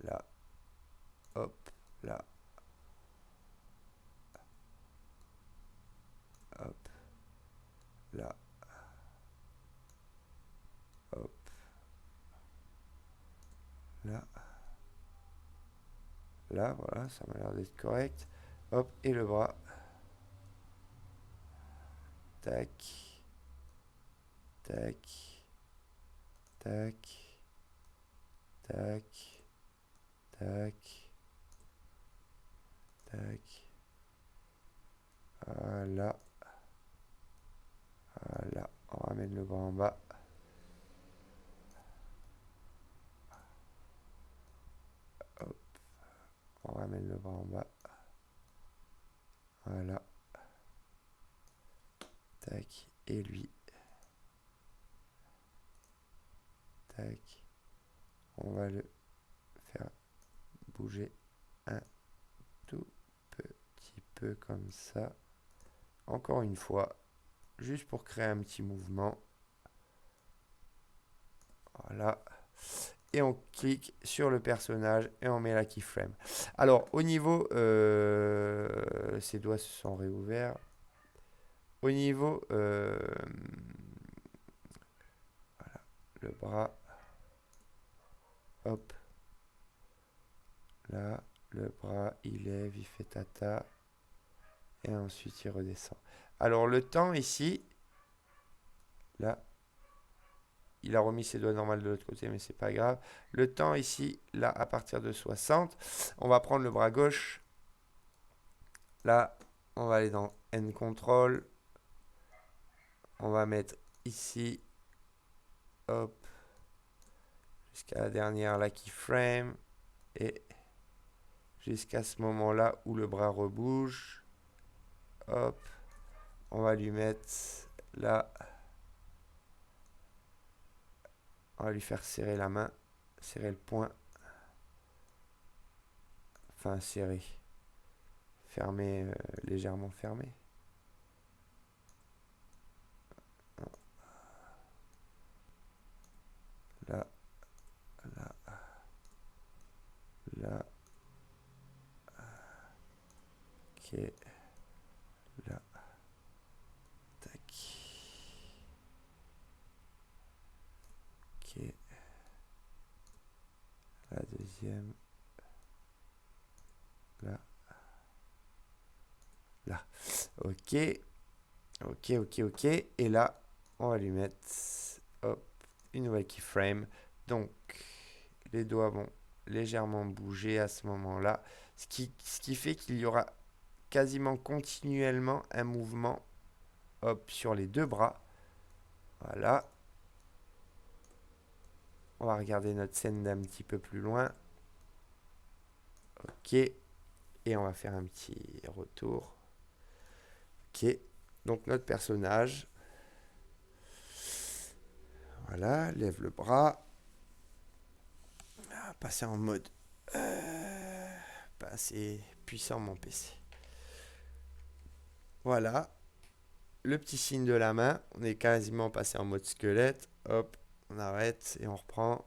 là, hop, là, hop, là, hop, là, là, voilà, ça m'a l'air d'être correct. Hop, et le bras. Tac, tac, tac, tac, tac, tac. Voilà, voilà, on ramène le bras en bas. Hop, on ramène le bras en bas. Voilà. Tac, et lui. Tac. On va le faire bouger un tout petit peu comme ça. Encore une fois, juste pour créer un petit mouvement. Voilà. Et on clique sur le personnage et on met la keyframe. Alors, au niveau... ses doigts se sont réouverts. Au niveau... voilà, le bras. Hop. Là, le bras, il lève, il fait tata. Et ensuite, il redescend. Alors, le temps ici... Là, il a remis ses doigts normaux de l'autre côté, mais c'est pas grave. Le temps ici, là, à partir de 60, on va prendre le bras gauche. Là, on va aller dans End Control. On va mettre ici, hop, jusqu'à la dernière, la keyframe. Et jusqu'à ce moment-là où le bras rebouge. Hop, on va lui mettre là. On va lui faire serrer la main, serrer le poing. Enfin, serrer. Fermer, légèrement fermé. Là, là, là. Ok. Là. Tac. Ok. La deuxième. Là. Là. Ok. Ok, ok, ok. Et là, on va lui mettre, hop, une nouvelle keyframe. Donc, les doigts vont légèrement bouger à ce moment-là. Ce qui fait qu'il y aura quasiment continuellement un mouvement, hop, sur les deux bras. Voilà. On va regarder notre scène d'un petit peu plus loin. Ok. Et on va faire un petit retour. Ok. Donc notre personnage. Voilà. Lève le bras. Passer en mode. Pas assez puissant mon PC. Voilà. Le petit signe de la main. On est quasiment passé en mode squelette. Hop. On arrête et on reprend.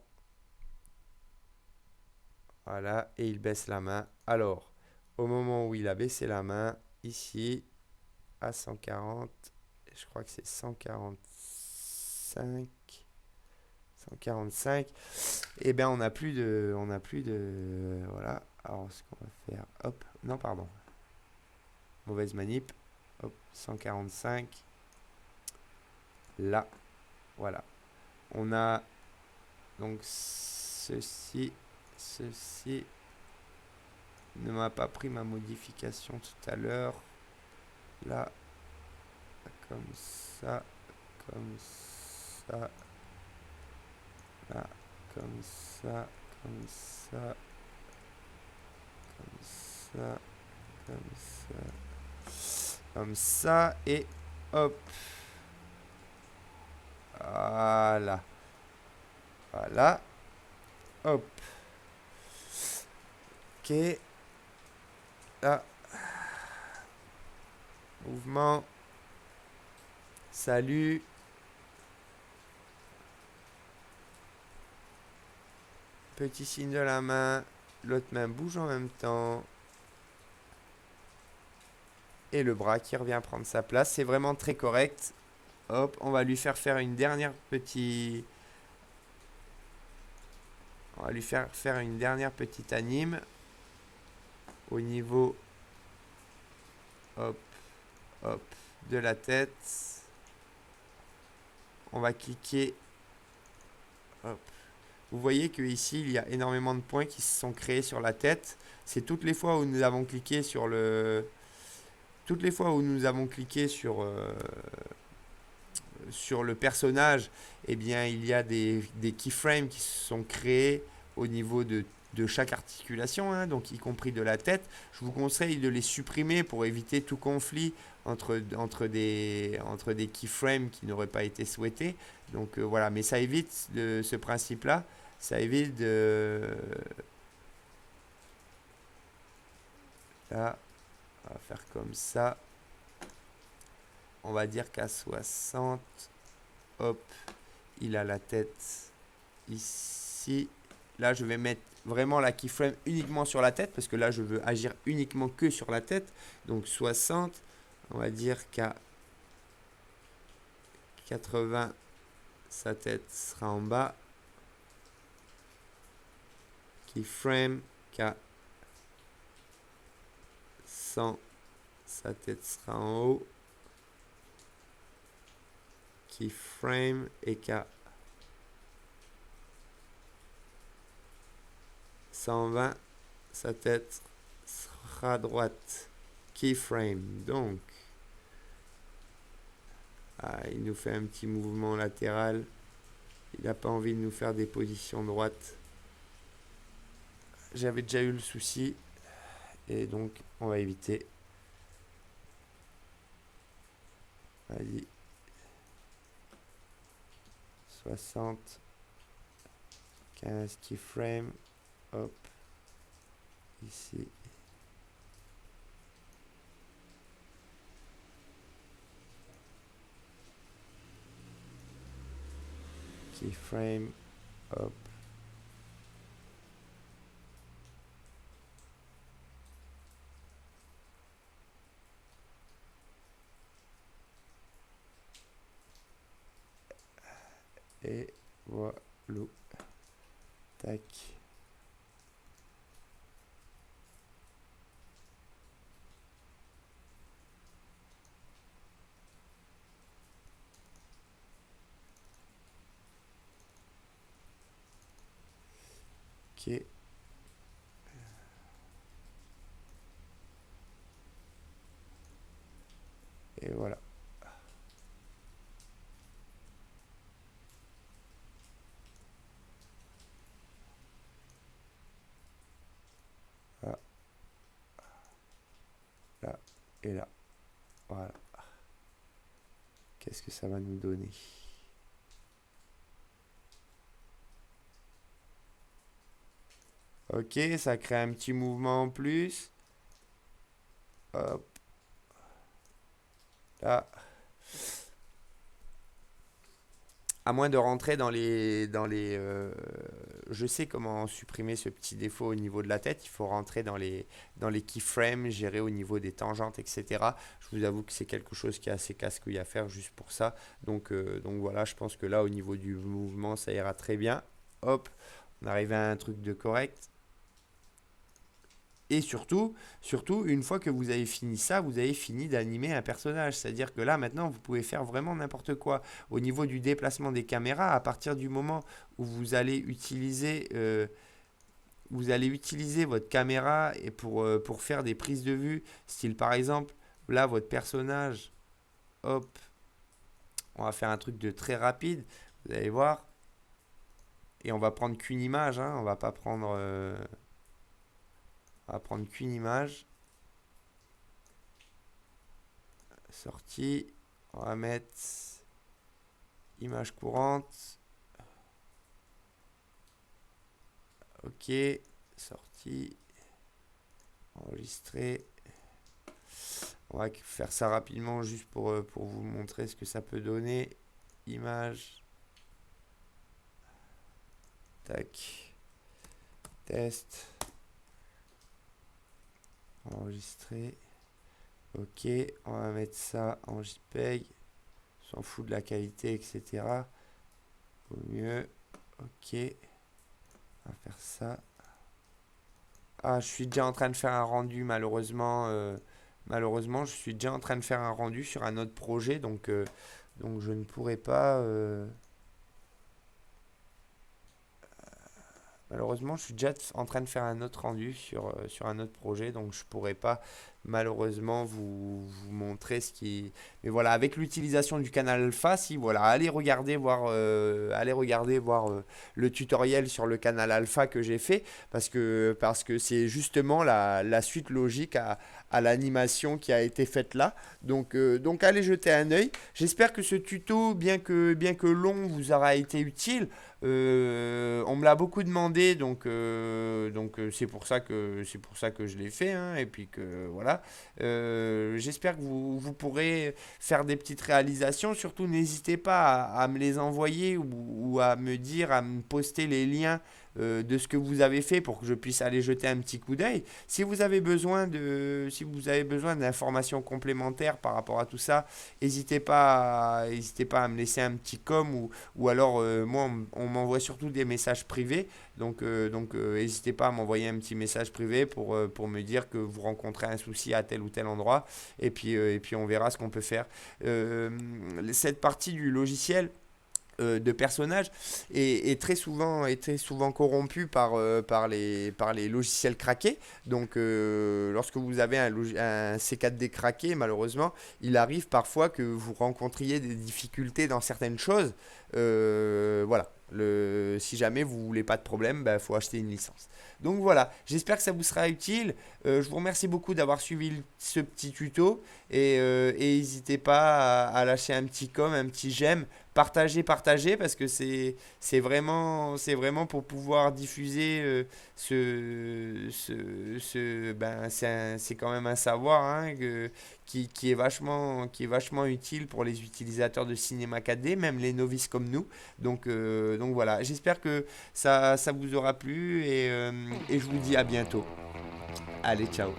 Voilà. Et il baisse la main. Alors, au moment où il a baissé la main, ici, à 140, je crois que c'est 145. 145. Et bien, voilà. Alors, ce qu'on va faire, hop, non, pardon. Mauvaise manip. Hop, 145. Là, voilà. On a donc ceci ne m'a pas pris ma modification tout à l'heure. Là, comme ça, comme ça, là, comme ça, comme ça, comme ça, comme ça, comme ça, et hop. Voilà. Voilà. Hop. Ok. Là. Mouvement. Salut. Petit signe de la main. L'autre main bouge en même temps. Et le bras qui revient prendre sa place. C'est vraiment très correct. Hop, on va lui faire une dernière petite... On va lui faire une dernière petite anime. Au niveau... Hop, hop, de la tête. On va cliquer. Hop. Vous voyez que ici il y a énormément de points qui se sont créés sur la tête. C'est toutes les fois où nous avons cliqué sur le... Toutes les fois où nous avons cliqué sur le personnage, eh bien, il y a des keyframes qui se sont créés au niveau de chaque articulation, hein, donc y compris de la tête. Je vous conseille de les supprimer pour éviter tout conflit entre des keyframes qui n'auraient pas été souhaités. Donc voilà, mais ça évite ce principe-là. Ça évite de... Là, on va faire comme ça. On va dire qu'à 60, hop, il a la tête ici. Là, je vais mettre vraiment la keyframe uniquement sur la tête parce que là, je veux agir uniquement que sur la tête. Donc 60, on va dire qu'à 80, sa tête sera en bas. Keyframe, qu'à 100, sa tête sera en haut. Keyframe et qu'à 120, sa tête sera à droite. Keyframe, donc. Il nous fait un petit mouvement latéral. Il n'a pas envie de nous faire des positions droites. J'avais déjà eu le souci. Et donc, on va éviter. Allez. 60. 15 keyframes. Hop. Ici. Keyframe. Hop. Et voilà. Tac. Ok. Et voilà. Là, là et là. Voilà. Qu'est-ce que ça va nous donner? Ok, ça crée un petit mouvement en plus. Hop, là. À moins de rentrer je sais comment supprimer ce petit défaut au niveau de la tête. Il faut rentrer dans les keyframes, gérer au niveau des tangentes, etc. Je vous avoue que c'est quelque chose qui est assez casse-couille à faire juste pour ça. Donc voilà, je pense que là, au niveau du mouvement, ça ira très bien. Hop, on arrive à un truc de correct. Et surtout, une fois que vous avez fini ça, vous avez fini d'animer un personnage. C'est-à-dire que là, maintenant, vous pouvez faire vraiment n'importe quoi. Au niveau du déplacement des caméras, à partir du moment où vous allez utiliser votre caméra et pour faire des prises de vue, style par exemple, là, votre personnage, hop, on va faire un truc de très rapide. Vous allez voir. Et on va prendre qu'une image, hein, on va prendre qu'une image. Sortie. On va mettre image courante. Ok. Sortie. Enregistrer. On va faire ça rapidement juste pour vous montrer ce que ça peut donner. Image. Tac. Test. Enregistrer. Ok, on va mettre ça en JPEG. On s'en fout de la qualité, etc. Au mieux. Ok. On va faire ça. Ah, je suis déjà en train de faire un rendu, malheureusement. Malheureusement, je suis déjà en train de faire un rendu sur un autre projet. Donc je ne pourrai pas. Malheureusement, je suis déjà en train de faire un autre rendu sur un autre projet, donc je pourrais pas malheureusement vous montrer ce qui. Mais voilà, avec l'utilisation du canal Alpha, si voilà, allez regarder voir le tutoriel sur le canal Alpha que j'ai fait, parce que c'est justement la suite logique à l'animation qui a été faite là. Donc allez jeter un œil. J'espère que ce tuto, bien que long, vous aura été utile. On me l'a beaucoup demandé, donc c'est pour ça que je l'ai fait, hein, et puis que voilà. J'espère que vous pourrez faire des petites réalisations. Surtout, n'hésitez pas à me les envoyer ou à me dire, à me poster les liens de ce que vous avez fait pour que je puisse aller jeter un petit coup d'œil. Si vous avez besoin d'informations complémentaires par rapport à tout ça, n'hésitez pas à me laisser un petit ou alors moi on m'envoie surtout des messages privés. Donc n'hésitez pas à m'envoyer un petit message privé pour me dire que vous rencontrez un souci à tel ou tel endroit, et puis on verra ce qu'on peut faire. Cette partie du logiciel, de personnages est très souvent corrompu par les logiciels craqués. Donc, lorsque vous avez un C4D craqué, malheureusement, il arrive parfois que vous rencontriez des difficultés dans certaines choses. Voilà. Si jamais vous voulez pas de problème, il faut acheter une licence. Donc voilà, j'espère que ça vous sera utile. Je vous remercie beaucoup d'avoir suivi ce petit tuto et n'hésitez pas lâcher un petit un petit j'aime, partagez parce que c'est vraiment pour pouvoir diffuser c'est quand même un savoir hein, qui est vachement utile pour les utilisateurs de Cinéma 4D, même les novices comme nous. Donc voilà, j'espère que ça vous aura plu et je vous dis à bientôt. Allez, ciao.